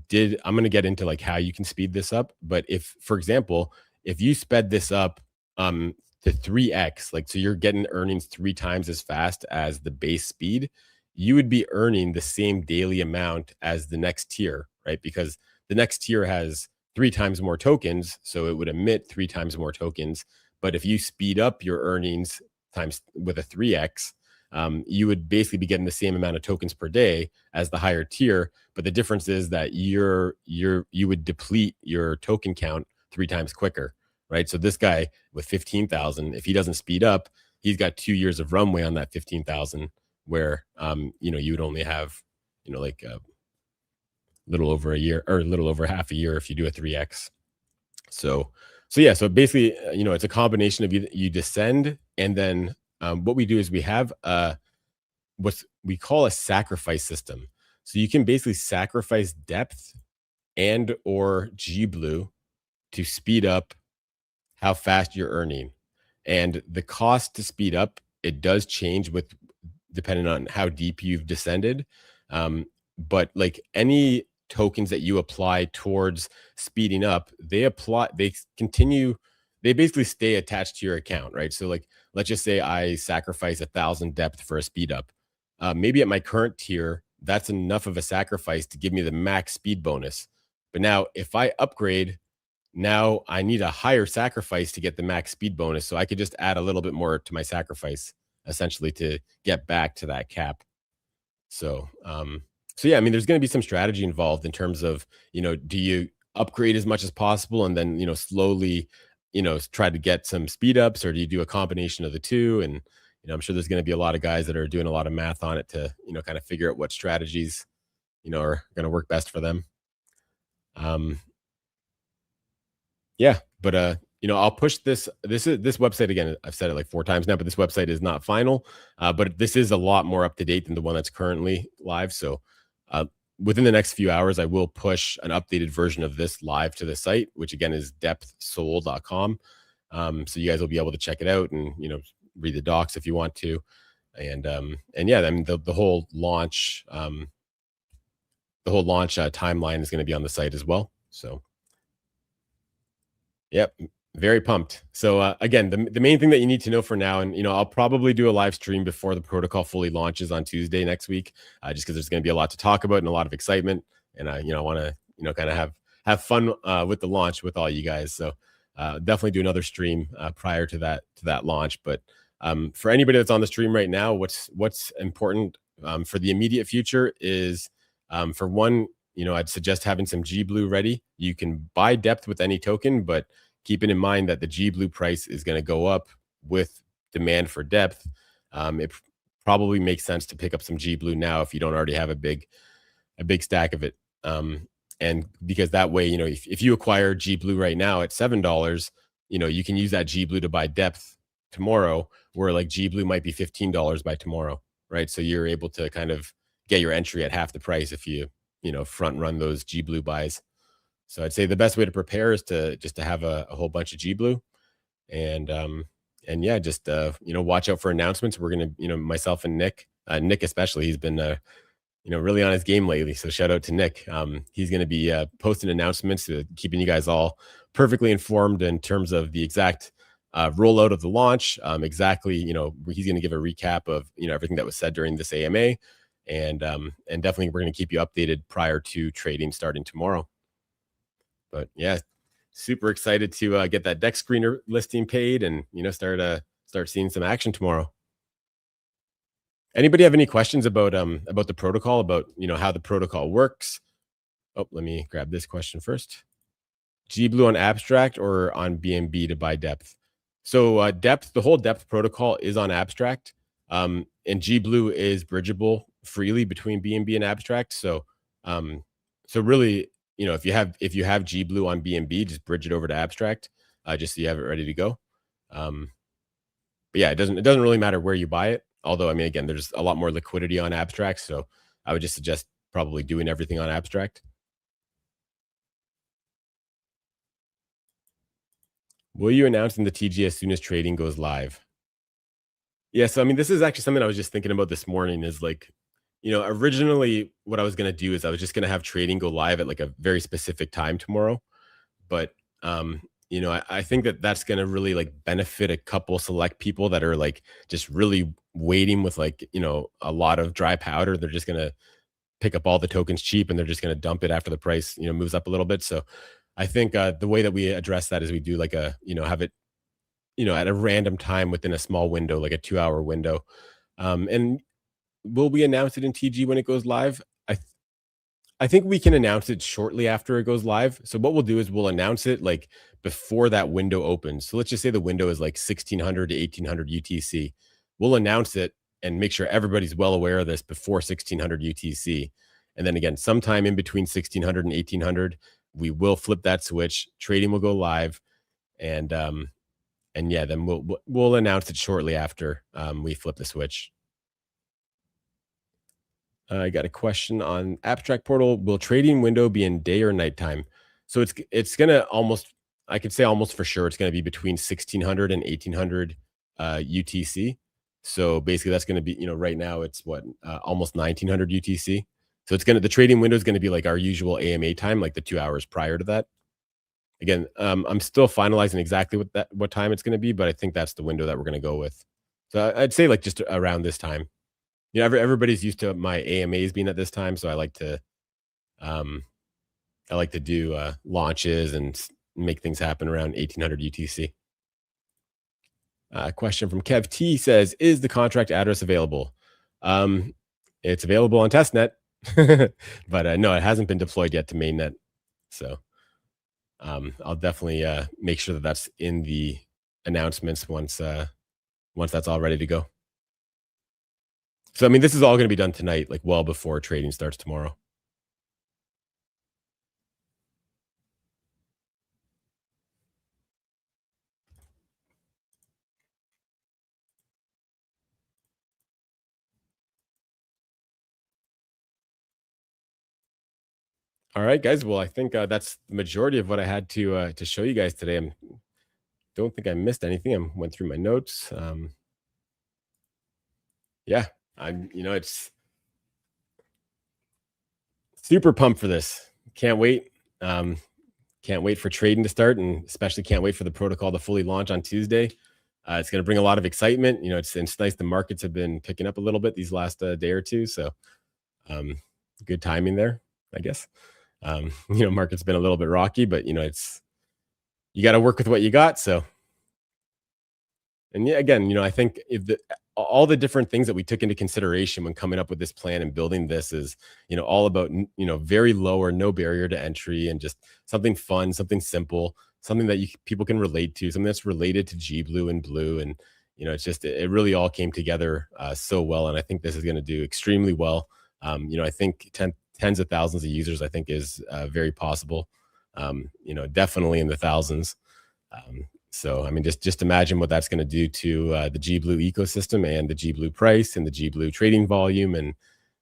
did, I'm going to get into like how you can speed this up. But if, for example, if you sped this up um, to 3x, like so you're getting earnings 3 times as fast as the base speed, you would be earning the same daily amount as the next tier, right? Because the next tier has 3 times more tokens. So it would emit 3 times more tokens. But if you speed up your earnings times with a 3x, you would basically be getting the same amount of tokens per day as the higher tier, but the difference is that you would deplete your token count 3 times quicker, right? So this guy with 15,000, if he doesn't speed up, he's got 2 years of runway on that 15,000, where you would only have like a little over a year or a little over half a year if you do a 3x. So yeah, so basically, it's a combination of you descend, and then what we do is we have what we call a sacrifice system. So you can basically sacrifice depth and or G blue to speed up how fast you're earning. And the cost to speed up, it does change with depending on how deep you've descended. Um, but like any tokens that you apply towards speeding up, continue, they basically stay attached to your account, right? So like, let's just say I sacrifice 1,000 depth for a speed up. Maybe at my current tier, that's enough of a sacrifice to give me the max speed bonus. But now if I upgrade, now I need a higher sacrifice to get the max speed bonus. So I could just add a little bit more to my sacrifice essentially to get back to that cap. So, so yeah, I mean, there's going to be some strategy involved in terms of, do you upgrade as much as possible and then, slowly, try to get some speed ups, or do you do a combination of the two? And, I'm sure there's going to be a lot of guys that are doing a lot of math on it to, kind of figure out what strategies, are going to work best for them. Um, Yeah, but I'll push this. This website again. I've said it like 4 times now, but this website is not final. But this is a lot more up to date than the one that's currently live. So, uh, within the next few hours, I will push an updated version of this live to the site, which again is depthsoul.com. So you guys will be able to check it out and read the docs if you want to, and yeah, I mean the whole launch timeline is going to be on the site as well. So. Yep, very pumped. So again, the main thing that you need to know for now, and I'll probably do a live stream before the protocol fully launches on Tuesday next week, just because there's going to be a lot to talk about and a lot of excitement, and I want to kind of have fun with the launch with all you guys. So definitely do another stream prior to that launch. But for anybody that's on the stream right now, what's important for the immediate future is for one, I'd suggest having some G Blue ready. You can buy depth with any token, but keeping in mind that the G Blue price is going to go up with demand for depth. It probably makes sense to pick up some G Blue now if you don't already have a big stack of it. And because that way, if you acquire G Blue right now at $7, you can use that G Blue to buy depth tomorrow, where like G Blue might be $15 by tomorrow, right? So you're able to kind of get your entry at half the price if you front run those G Blue buys. So I'd say the best way to prepare is to just to have a whole bunch of G Blue, and yeah, just watch out for announcements. We're gonna, myself and Nick especially, he's been really on his game lately. So shout out to Nick. He's gonna be posting announcements, keeping you guys all perfectly informed in terms of the exact rollout of the launch. Exactly, he's gonna give a recap of everything that was said during this AMA, and definitely we're gonna keep you updated prior to trading starting tomorrow. But yeah, super excited to get that deck screener listing paid and start seeing some action tomorrow. Anybody have any questions about the protocol, about how the protocol works? Oh, let me grab this question first. G Blue on abstract or on BNB to buy depth? So depth, the whole depth protocol is on abstract, and G Blue is bridgeable freely between BNB and abstract. So really, if you have G Blue on BNB, just bridge it over to abstract, just so you have it ready to go. Um, but yeah, it doesn't really matter where you buy it. Although, I mean, again, there's a lot more liquidity on abstract, so I would just suggest probably doing everything on abstract. Will you announce in the TG as soon as trading goes live? Yeah, so I mean, this is actually something I was just thinking about this morning. Is like, originally what I was gonna do is I was just gonna have trading go live at like a very specific time tomorrow. But I think that that's going to really like benefit a couple select people that are like just really waiting with like a lot of dry powder. They're just going to pick up all the tokens cheap and they're just going to dump it after the price moves up a little bit. So I think the way that we address that is we do like a have it at a random time within a small window, like a 2 hour window. And will we announce it in TG when it goes live? I think we can announce it shortly after it goes live. So what we'll do is we'll announce it like before that window opens. So let's just say the window is like 1600 to 1800 UTC. We'll announce it and make sure everybody's well aware of this before 1600 UTC. And then again, sometime in between 1600 and 1800, we will flip that switch. Trading will go live, and yeah, then we'll announce it shortly after we flip the switch. I got a question on abstract portal. Will trading window be in day or nighttime? So it's gonna almost, I could say almost for sure it's gonna be between 1600 and 1800 UTC. So basically that's gonna be, right now it's what, almost 1900 UTC. So the trading window is gonna be like our usual AMA time, like the 2 hours prior to that. Again, I'm still finalizing exactly what time it's gonna be, but I think that's the window that we're gonna go with. So I'd say like just around this time. Everybody's used to my AMAs being at this time, so um, I like to do launches and make things happen around 1800 UTC. Question from Kev T says, "Is the contract address available?" Um, it's available on testnet, but no, it hasn't been deployed yet to mainnet. So I'll definitely make sure that that's in the announcements once that's all ready to go. So I mean, this is all going to be done tonight, like well before trading starts tomorrow. All right, guys. Well, I think that's the majority of what I had to show you guys today. I don't think I missed anything. I went through my notes. Yeah, it's super pumped for this. Can't wait. Um, can't wait for trading to start, and especially can't wait for the protocol to fully launch on Tuesday. It's going to bring a lot of excitement. It's nice. The markets have been picking up a little bit these last day or two, so um, good timing there, I guess. Market's been a little bit rocky, but it's you got to work with what you got. So, and yeah, again, I think if all the different things that we took into consideration when coming up with this plan and building this is, all about, very low or no barrier to entry and just something fun, something simple, something that people can relate to, something that's related to G Blue and Blue. And, it's just, it really all came together so well. And I think this is going to do extremely well. I think tens of thousands of users, I think is very possible. Definitely in the thousands. So I mean, just imagine what that's going to do to the G Blue ecosystem and the G Blue price and the G Blue trading volume and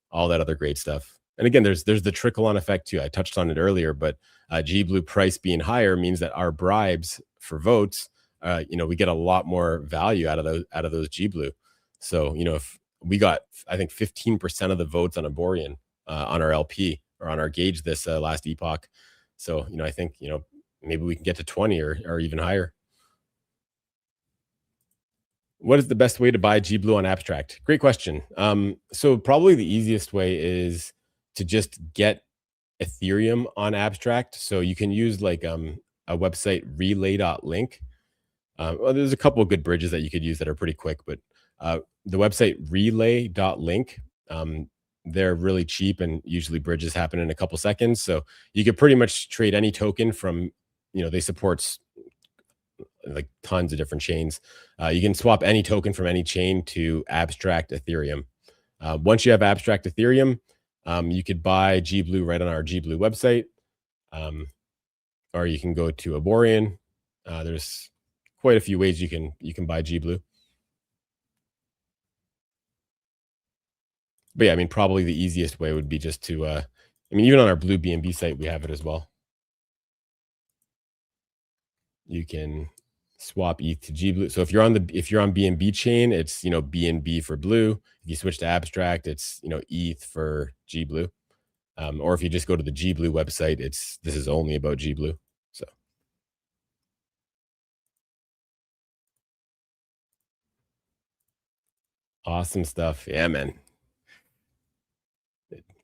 all that other great stuff. And again, there's the trickle on effect too. I touched on it earlier, but G Blue price being higher means that our bribes for votes, we get a lot more value out of those G Blue. So if we got, I think 15% of the votes on Aborian on our LP or on our gauge this last epoch. So I think maybe we can get to 20 or even higher. What is the best way to buy G Blue on abstract? Great question. So probably the easiest way is to just get Ethereum on abstract. So you can use like a website relay.link. Well, there's a couple of good bridges that you could use that are pretty quick, but the website relay.link, they're really cheap and usually bridges happen in a couple seconds. So you could pretty much trade any token from, they support like tons of different chains. You can swap any token from any chain to abstract Ethereum. Once you have abstract Ethereum, you could buy G Blue right on our G Blue website, um, or you can go to Aborian. There's quite a few ways you can buy G Blue. But yeah, I mean, probably the easiest way would be just to, I mean, even on our Blue BNB site, we have it as well. You can swap ETH to G Blue. So if you're on BNB chain, it's BNB for Blue. If you switch to Abstract, it's ETH for G Blue. Or if you just go to the G Blue website, this is only about G Blue. So awesome stuff. Yeah, man.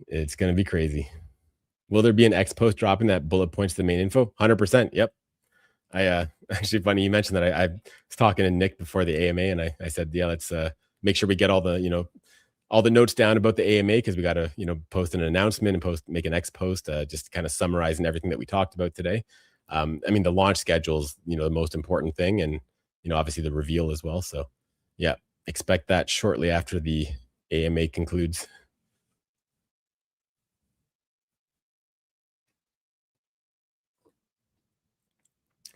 It's gonna be crazy. Will there be an X post dropping that bullet points to the main info? 100%. Yep. I actually funny you mentioned that. I was talking to Nick before the AMA, and I said, yeah, let's make sure we get all the notes down about the AMA, because we got to post an announcement and make an X post, just kind of summarizing everything that we talked about today. I mean, the launch schedule is the most important thing, and obviously the reveal as well. So yeah, expect that shortly after the AMA concludes.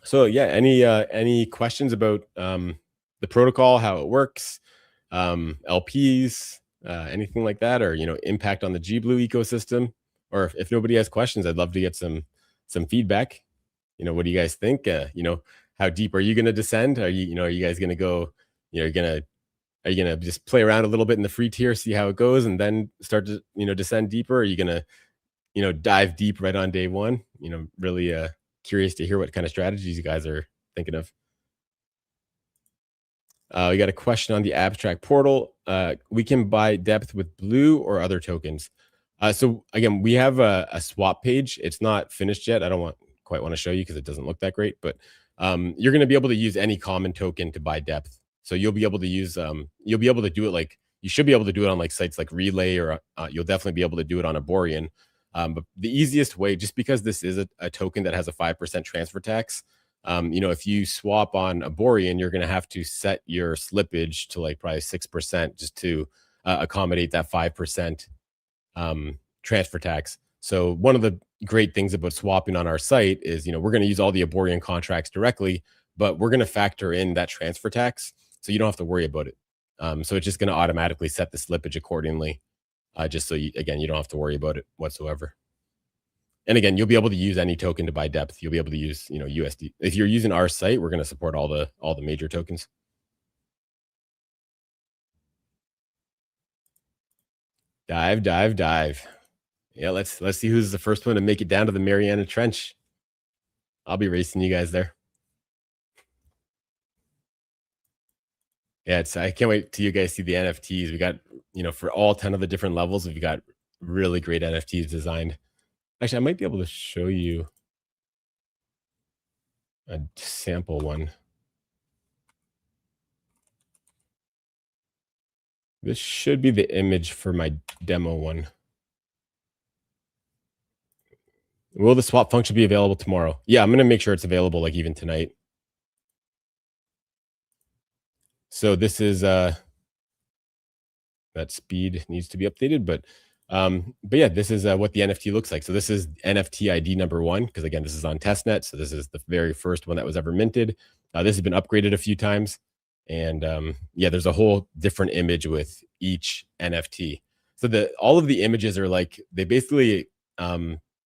So yeah, any questions about the protocol, how it works, LPs, anything like that, or impact on the G Blue ecosystem? Or if nobody has questions, I'd love to get some feedback. What do you guys think? How deep are you going to descend? Are you guys going to go? Are you gonna just play around a little bit in the free tier, see how it goes, and then start to descend deeper? Or are you gonna dive deep right on day one? Really curious to hear what kind of strategies you guys are thinking of. We got a question on the abstract portal. We can buy depth with Blue or other tokens. So again, we have a swap page. It's not finished yet. I don't quite want to show you because it doesn't look that great, but you're going to be able to use any common token to buy depth. So you'll be able to do it, like you should be able to do it on like sites like Relay, or you'll definitely be able to do it on Aborian. But the easiest way, just because this is a token that has a 5% transfer tax, if you swap on Aborian, you're going to have to set your slippage to like probably 6% just to accommodate that 5% transfer tax. So one of the great things about swapping on our site is, we're going to use all the Aborian contracts directly, but we're going to factor in that transfer tax, so you don't have to worry about it. So it's just going to automatically set the slippage accordingly, just so you don't have to worry about it whatsoever. And again, you'll be able to use any token to buy depth. You'll be able to use, USD. If you're using our site, we're going to support all the major tokens. Dive, dive, dive. Yeah, let's see who's the first one to make it down to the Mariana Trench. I'll be racing you guys there. Yeah, I can't wait till you guys see the NFTs. We got, for all 10 of the different levels, we've got really great NFTs designed. Actually, I might be able to show you a sample one. This should be the image for my demo one. Will the swap function be available tomorrow? Yeah, I'm going to make sure it's available like even tonight. So this is that speed needs to be updated, but yeah, this is what the NFT looks like. So this is NFT ID number 1, because again, this is on testnet. So this is the very first one that was ever minted. This has been upgraded a few times, and yeah, there's a whole different image with each NFT. So all of the images are like, they basically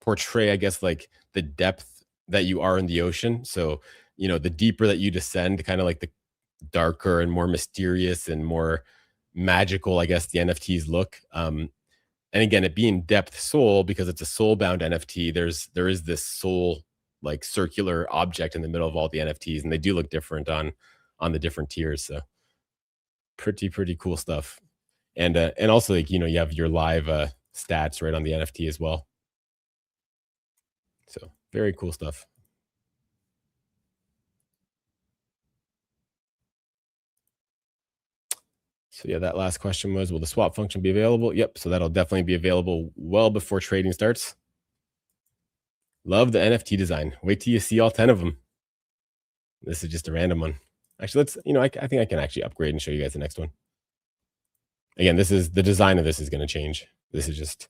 portray, I guess, like the depth that you are in the ocean. So the deeper that you descend, kind of like the darker and more mysterious and more magical, I guess, the NFTs look. And again, it being depth soul, because it's a soulbound NFT, there is this soul like circular object in the middle of all the NFTs, and they do look different on the different tiers. So pretty cool stuff. And also, like, you have your live stats right on the NFT as well. So very cool stuff. So yeah, that last question was, will the swap function be available? Yep. So that'll definitely be available well before trading starts. Love the NFT design. Wait till you see all 10 of them. This is just a random one. Actually, I think I can actually upgrade and show you guys the next one. Again, this is the design of this is going to change. This is just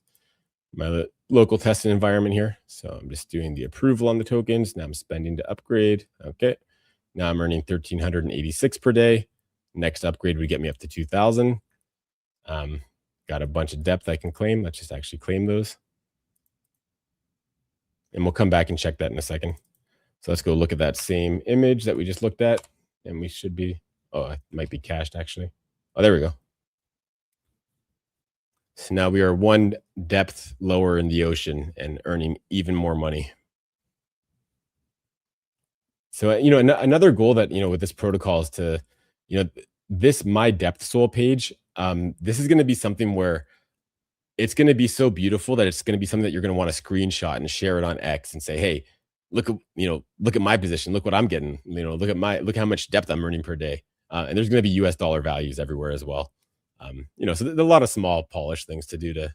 my local testing environment here. So I'm just doing the approval on the tokens. Now I'm spending to upgrade. Okay. Now I'm earning 1,386 per day. Next upgrade would get me up to 2,000. Um, got a bunch of depth I can claim. Let's just actually claim those. And we'll come back and check that in a second. So let's go look at that same image that we just looked at. And we should be, oh, it might be cached actually. Oh, there we go. So now we are one depth lower in the ocean and earning even more money. So, another goal that, with this protocol is to, this my depth soul page. This is going to be something where it's going to be so beautiful that it's going to be something that you're going to want to screenshot and share it on X and say, hey, look at my position. Look what I'm getting. Look how much depth I'm earning per day. And there's going to be US dollar values everywhere as well. So there's a lot of small polish things to do to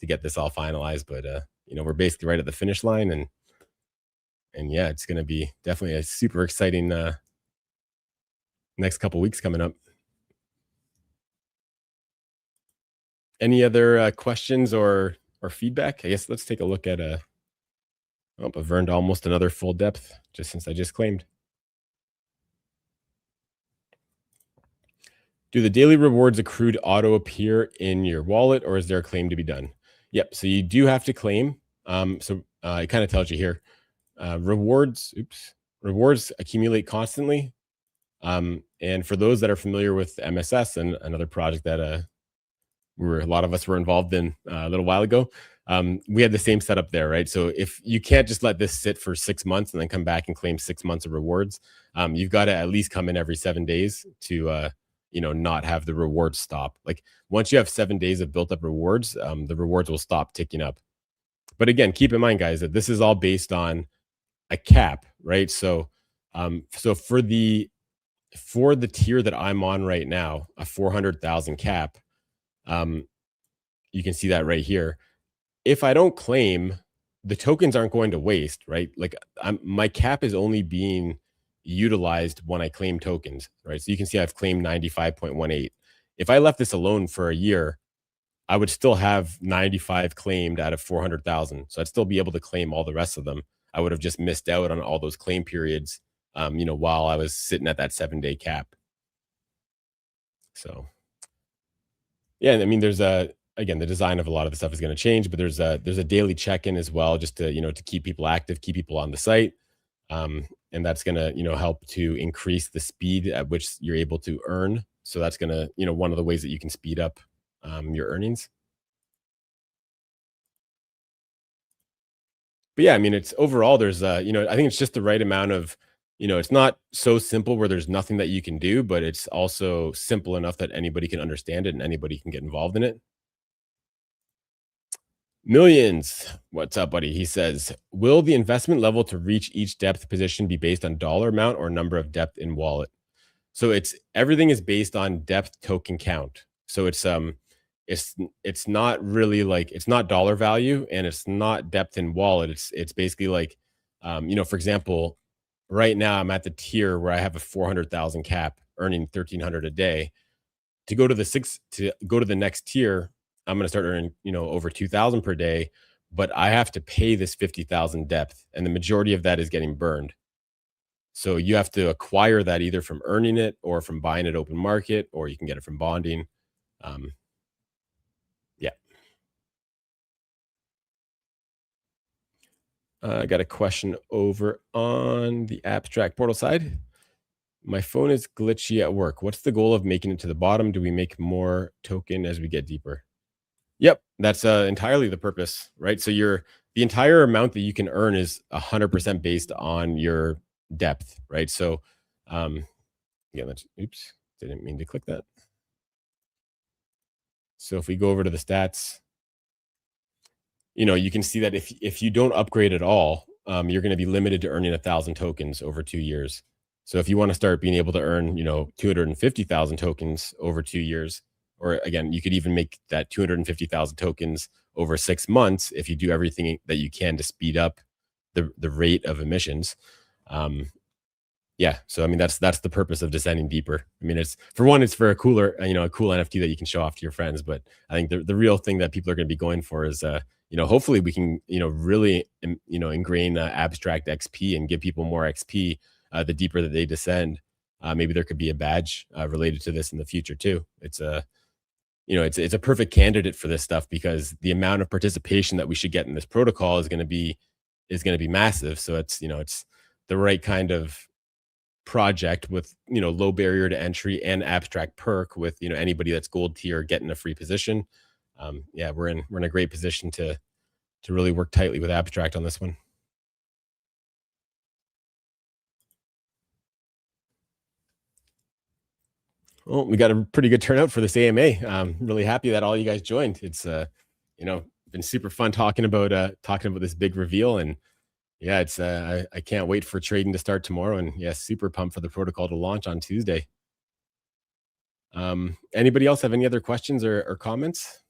get this all finalized, but we're basically right at the finish line, and yeah, it's going to be definitely a super exciting next couple weeks coming up. Any other questions or feedback? I guess let's take a look at oh, I've earned almost another full depth just since I just claimed. Do the daily rewards accrued auto appear in your wallet, or is there a claim to be done? Yep. So you do have to claim. It kind of tells you here. Rewards accumulate constantly. And for those that are familiar with MSS and another project that a lot of us were involved in a little while ago, we had the same setup there, right? So if you can't just let this sit for 6 months and then come back and claim 6 months of rewards, you've got to at least come in every 7 days to not have the rewards stop. Like once you have 7 days of built up rewards, the rewards will stop ticking up. But again, keep in mind, guys, that this is all based on a cap, right? So for the tier that I'm on right now, a 400,000 cap, you can see that right here. If I don't claim, the tokens aren't going to waste, right? Like my cap is only being utilized when I claim tokens, right? So you can see I've claimed 95.18. If I left this alone for a year, I would still have 95 claimed out of 400,000. So I'd still be able to claim all the rest of them. I would have just missed out on all those claim periods, while I was sitting at that 7 day cap. So, yeah, I mean, again, the design of a lot of the stuff is going to change, but there's a daily check-in as well, just to keep people active, keep people on the site. And that's going to, help to increase the speed at which you're able to earn. So that's going to, one of the ways that you can speed up your earnings. But yeah, I mean, it's overall, there's, I think it's just the right amount of, it's not so simple where there's nothing that you can do, but it's also simple enough that anybody can understand it and anybody can get involved in it. Millions. What's up, buddy? He says, will the investment level to reach each depth position be based on dollar amount or number of depth in wallet? So everything is based on depth token count. So it's not really like, it's not dollar value and it's not depth in wallet. It's basically like, for example, right now I'm at the tier where I have a 400,000 cap earning 1,300 a day. To go to the next tier, I'm going to start earning, over 2,000 per day, but I have to pay this 50,000 depth, and the majority of that is getting burned. So you have to acquire that either from earning it or from buying it open market, or you can get it from bonding. Um, yeah. I got a question over on the abstract portal side. My phone is glitchy at work. What's the goal of making it to the bottom? Do we make more token as we get deeper? Yep, that's entirely the purpose, right? So the entire amount that you can earn is 100% based on your depth, right? So, yeah, oops, didn't mean to click that. So if we go over to the stats, you can see that if you don't upgrade at all, you're going to be limited to earning 1,000 tokens over 2 years. So if you want to start being able to earn, 250,000 tokens over 2 years, or again, you could even make that 250,000 tokens over 6 months if you do everything that you can to speed up the rate of emissions. Yeah, so I mean that's the purpose of descending deeper. I mean, it's for a cooler, a cool NFT that you can show off to your friends. But I think the real thing that people are going to be going for is, hopefully we can, really, ingrain abstract XP and give people more XP the deeper that they descend. Maybe there could be a badge related to this in the future too. It's a it's a perfect candidate for this stuff because the amount of participation that we should get in this protocol is going to be massive. So it's the right kind of project with low barrier to entry and abstract perk with anybody that's gold tier getting a free position. Yeah, we're in a great position to really work tightly with abstract on this one. Well, we got a pretty good turnout for this AMA. Really happy that all you guys joined. It's you know been super fun talking about this big reveal. And yeah, it's I can't wait for trading to start tomorrow. And yeah, super pumped for the protocol to launch on Tuesday. Anybody else have any other questions or comments?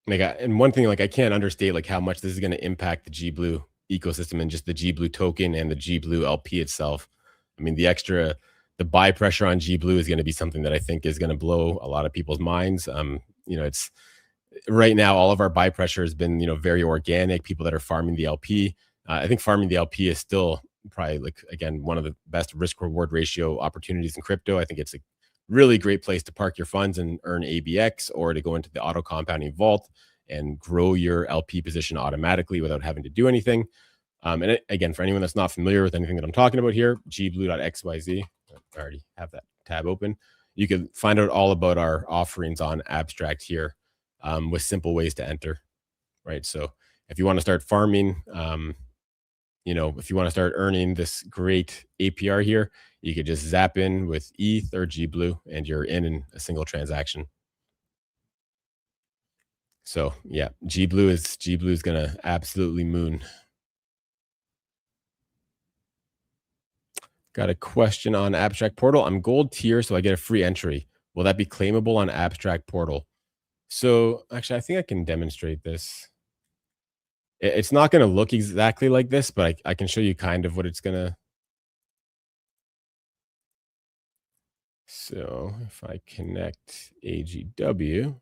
And one thing, like, I can't understate like how much this is going to impact the G Blue ecosystem and just the G Blue token and the G Blue LP itself. I mean, the buy pressure on G Blue is going to be something that I think is going to blow a lot of people's minds. It's right now all of our buy pressure has been very organic. People that are farming the LP. I think farming the LP is still probably, like, again, one of the best risk reward ratio opportunities in crypto. I think it's a really great place to park your funds and earn ABX, or to go into the auto compounding vault and grow your LP position automatically without having to do anything. Again, for anyone that's not familiar with anything that I'm talking about here, gblue.xyz, I already have that tab open. You can find out all about our offerings on Abstract here, with simple ways to enter, right? So if you want to start farming, if you want to start earning this great APR here, you could just zap in with ETH or G Blue, and you're in a single transaction. So yeah, G Blue is gonna absolutely moon. Got a question on Abstract Portal. I'm gold tier, so I get a free entry. Will that be claimable on Abstract Portal? So actually, I think I can demonstrate this. It's not going to look exactly like this, but I can show you kind of what it's going to. So if I connect AGW,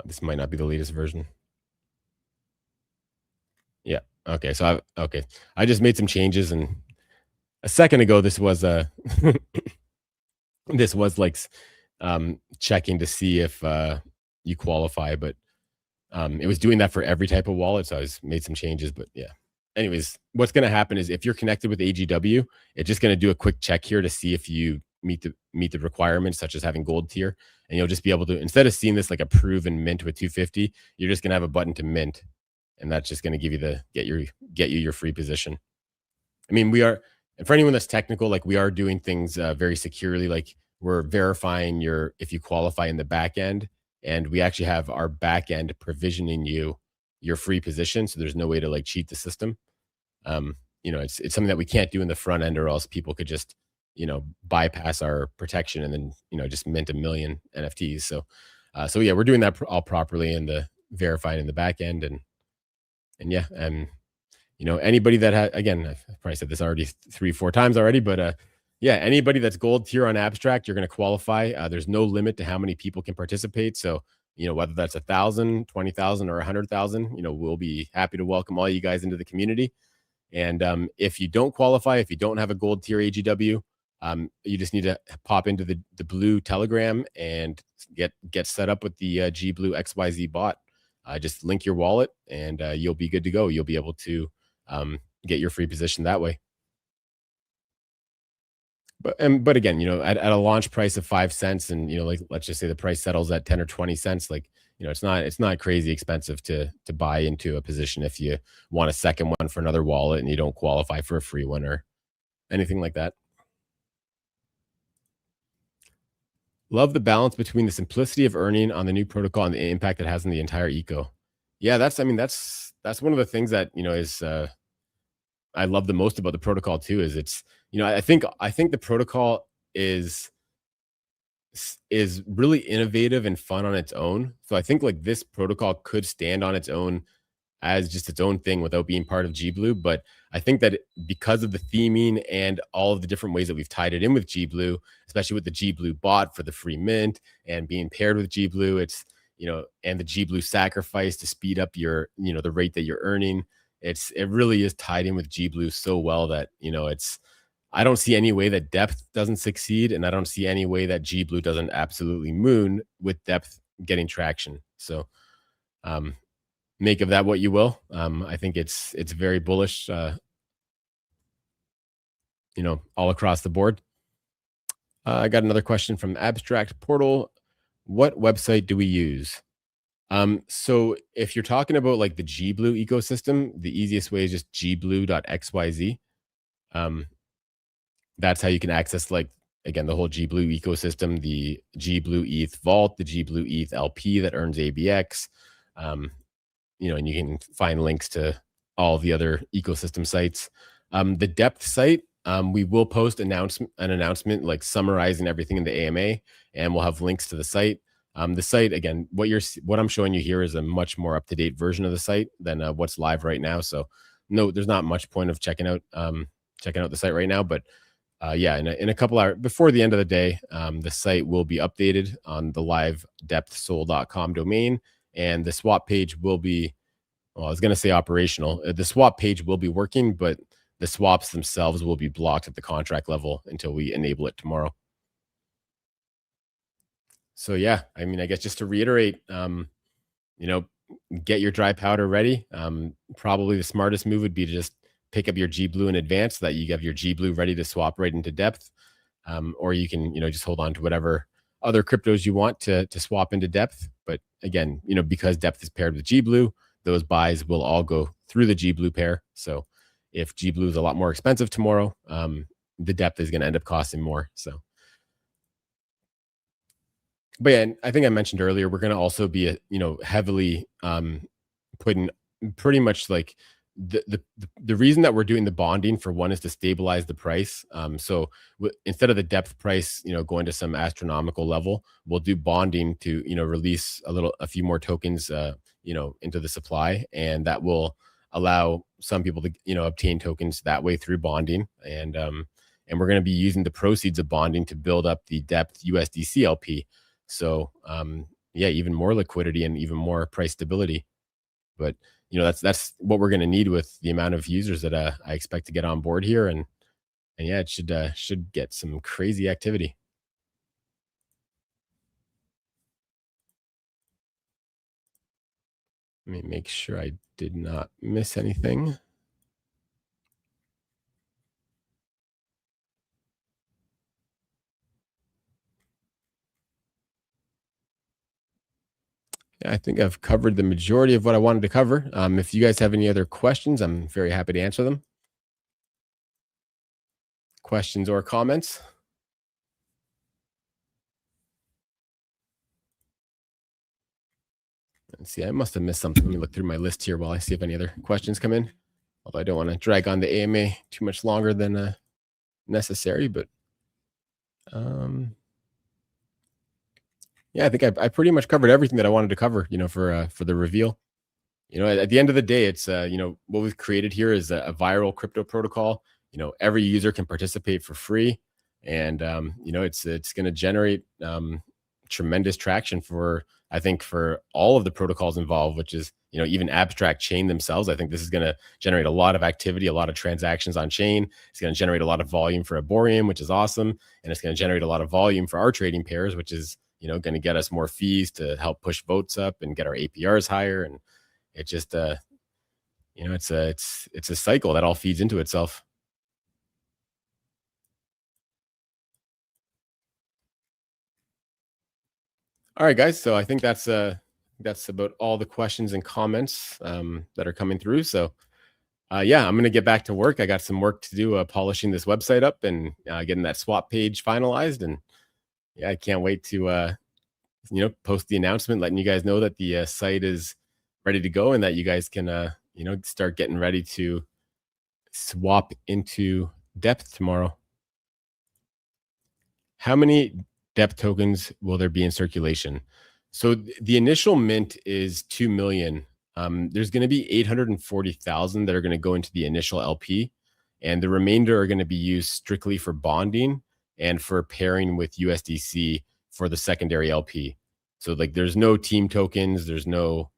this might not be the latest version. Yeah. Okay. Okay. I just made some changes, and a second ago, this was this was like checking to see if you qualify, but it was doing that for every type of wallet. So I was made some changes, but yeah. Anyways, what's going to happen is if you're connected with AGW, it's just going to do a quick check here to see if you meet the requirements, such as having gold tier, and you'll just be able to, instead of seeing this like approve and mint with 250, you're just going to have a button to mint, and that's just going to give you the get you your free position. I mean, and for anyone that's technical, like, we are doing things very securely. Like, we're verifying if you qualify in the back end, and we actually have our back end provisioning you your free position. So there's no way to like cheat the system. It's something that we can't do in the front end, or else people could just, bypass our protection and then, just mint a million NFTs. So yeah, we're doing that all properly, and the verifying in the back end. And yeah, anybody that again, I've probably said this already 3-4 times already, but yeah, anybody that's gold tier on Abstract, you're going to qualify. There's no limit to how many people can participate. So whether that's 1,000, 20,000, or 100,000, we'll be happy to welcome all you guys into the community. And if you don't qualify, if you don't have a gold tier AGW, you just need to pop into the Blue Telegram and get set up with the G Blue XYZ bot. Just link your wallet, and you'll be good to go. You'll be able to get your free position that way. But again, at a launch price of 5 cents, and like, let's just say the price settles at 10 or 20 cents, like, it's not crazy expensive to buy into a position if you want a second one for another wallet and you don't qualify for a free one or anything like that. Love the balance between the simplicity of earning on the new protocol and the impact it has on the entire eco. Yeah, that's one of the things that is I love the most about the protocol too. Is it's I think the protocol is really innovative and fun on its own. So I think, like, this protocol could stand on its own as just its own thing without being part of G Blue. But I think that because of the theming and all of the different ways that we've tied it in with G Blue, especially with the G Blue bot for the free mint and being paired with G Blue, and the G Blue sacrifice to speed up the rate that you're earning. It really is tied in with G Blue so well that, I don't see any way that depth doesn't succeed, and I don't see any way that G Blue doesn't absolutely moon with depth getting traction. So, um, make of that what you will. I think it's very bullish, all across the board. I got another question from Abstract Portal. What website do we use? So if you're talking about like the G Blue ecosystem, the easiest way is just gblue.xyz. Um, that's how you can access, like, again, the whole G Blue ecosystem, the G Blue ETH vault, the G Blue ETH LP that earns ABX. Um, and you can find links to all the other ecosystem sites. The depth site, we will post an announcement like summarizing everything in the AMA, and we'll have links to the site. The site, again, what I'm showing you here is a much more up to date version of the site than what's live right now. So no, there's not much point of checking out the site right now. But yeah, in a couple hours before the end of the day, the site will be updated on the live depthsoul.com domain, and the swap page will be, well, I was going to say operational. The swap page will be working, but the swaps themselves will be blocked at the contract level until we enable it tomorrow. So yeah, I mean, I guess just to reiterate, you know, get your dry powder ready. Probably the smartest move would be to just pick up your G Blue in advance so that you have your G Blue ready to swap right into depth. Or you can, just hold on to whatever other cryptos you want to swap into depth. But again, because depth is paired with G Blue, those buys will all go through the G Blue pair. So if G Blue is a lot more expensive tomorrow, the depth is going to end up costing more. So, but yeah, and I think I mentioned earlier, we're going to also be, heavily putting pretty much like the reason that we're doing the bonding for one is to stabilize the price. So instead of the depth price, going to some astronomical level, we'll do bonding to, release a few more tokens, into the supply, and that will allow some people to, obtain tokens that way through bonding. And we're going to be using the proceeds of bonding to build up the depth USDC LP. So, yeah, even more liquidity and even more price stability. But that's what we're going to need with the amount of users that I expect to get on board here, and yeah, it should get some crazy activity. Let me make sure I did not miss anything. Yeah, I think I've covered the majority of what I wanted to cover. If you guys have any other questions, I'm very happy to answer them. Questions or comments? Let's see, I must have missed something. Let me look through my list here while I see if any other questions come in. Although I don't want to drag on the AMA too much longer than necessary, but yeah, I think I pretty much covered everything that I wanted to cover. For the reveal. At the end of the day, it's what we've created here is a viral crypto protocol. Every user can participate for free, and it's going to generate tremendous traction for, I think, for all of the protocols involved, which is even abstract chain themselves. I think this is going to generate a lot of activity, a lot of transactions on chain. It's going to generate a lot of volume for Arborium, which is awesome, and it's going to generate a lot of volume for our trading pairs, which is going to get us more fees to help push votes up and get our APRs higher. And it just it's a cycle that all feeds into itself. All right, guys, so I think that's about all the questions and comments that are coming through. So yeah, I'm gonna get back to work. I got some work to do, polishing this website up and getting that swap page finalized. And yeah, I can't wait to post the announcement, letting you guys know that the site is ready to go and that you guys can start getting ready to swap into depth tomorrow. How many depth tokens will there be in circulation? So the initial mint is 2 million. There's going to be 840,000 that are going to go into the initial LP, and the remainder are going to be used strictly for bonding and for pairing with USDC for the secondary LP. So like there's no team tokens, there's no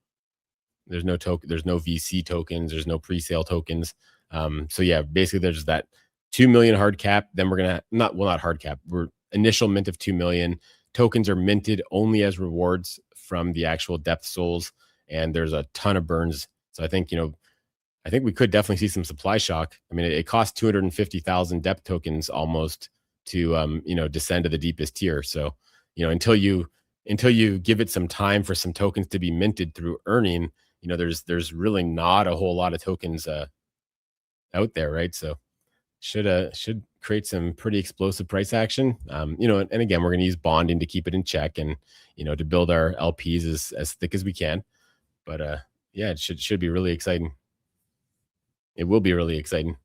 VC tokens, there's no pre-sale tokens. So yeah, basically there's that 2 million hard cap. Then we're gonna not hard cap. We're initial mint of 2 million. Tokens are minted only as rewards from the actual depth souls, and there's a ton of burns. So I think we could definitely see some supply shock. I mean, it costs 250,000 depth tokens almost to descend to the deepest tier. So, until you give it some time for some tokens to be minted through earning, there's really not a whole lot of tokens out there, right? So should create some pretty explosive price action. And again, we're going to use bonding to keep it in check and to build our LPs as thick as we can. But yeah, it should be really exciting. It will be really exciting.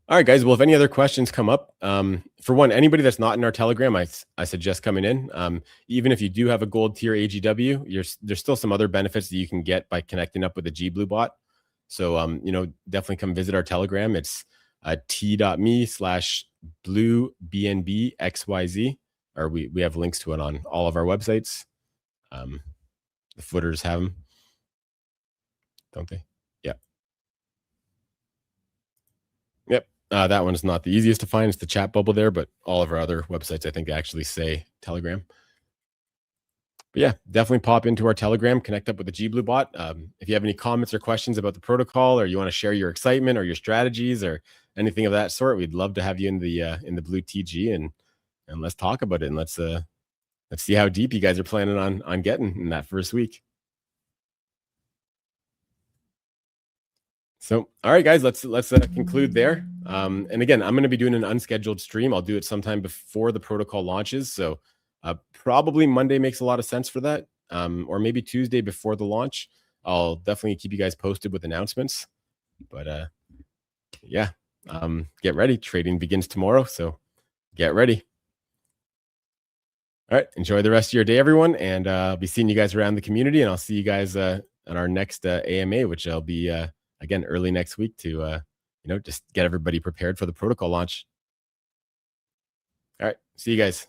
All right, guys. Well, if any other questions come up, for one, anybody that's not in our Telegram, I suggest coming in. Even if you do have a gold tier AGW, there's still some other benefits that you can get by connecting up with the G Blue bot. So, definitely come visit our Telegram. It's t.me/blue BNB XYZ, or we have links to it on all of our websites. The footers have them, don't they? Yeah. Yep. That one's not the easiest to find. It's the chat bubble there, but all of our other websites, I think, actually say Telegram. But yeah, definitely pop into our Telegram, connect up with the G Blue bot. If you have any comments or questions about the protocol, or you want to share your excitement or your strategies or anything of that sort, we'd love to have you in the Blue TG and let's talk about it and let's see how deep you guys are planning on getting in that first week. So, all right, guys, let's conclude there. And again, I'm going to be doing an unscheduled stream. I'll do it sometime before the protocol launches. So, probably Monday makes a lot of sense for that, or maybe Tuesday before the launch. I'll definitely keep you guys posted with announcements. But yeah, get ready. Trading begins tomorrow, so get ready. All right, enjoy the rest of your day, everyone, and I'll be seeing you guys around the community, and I'll see you guys on our next AMA, which I'll be again early next week to just get everybody prepared for the protocol launch. All right, see you guys.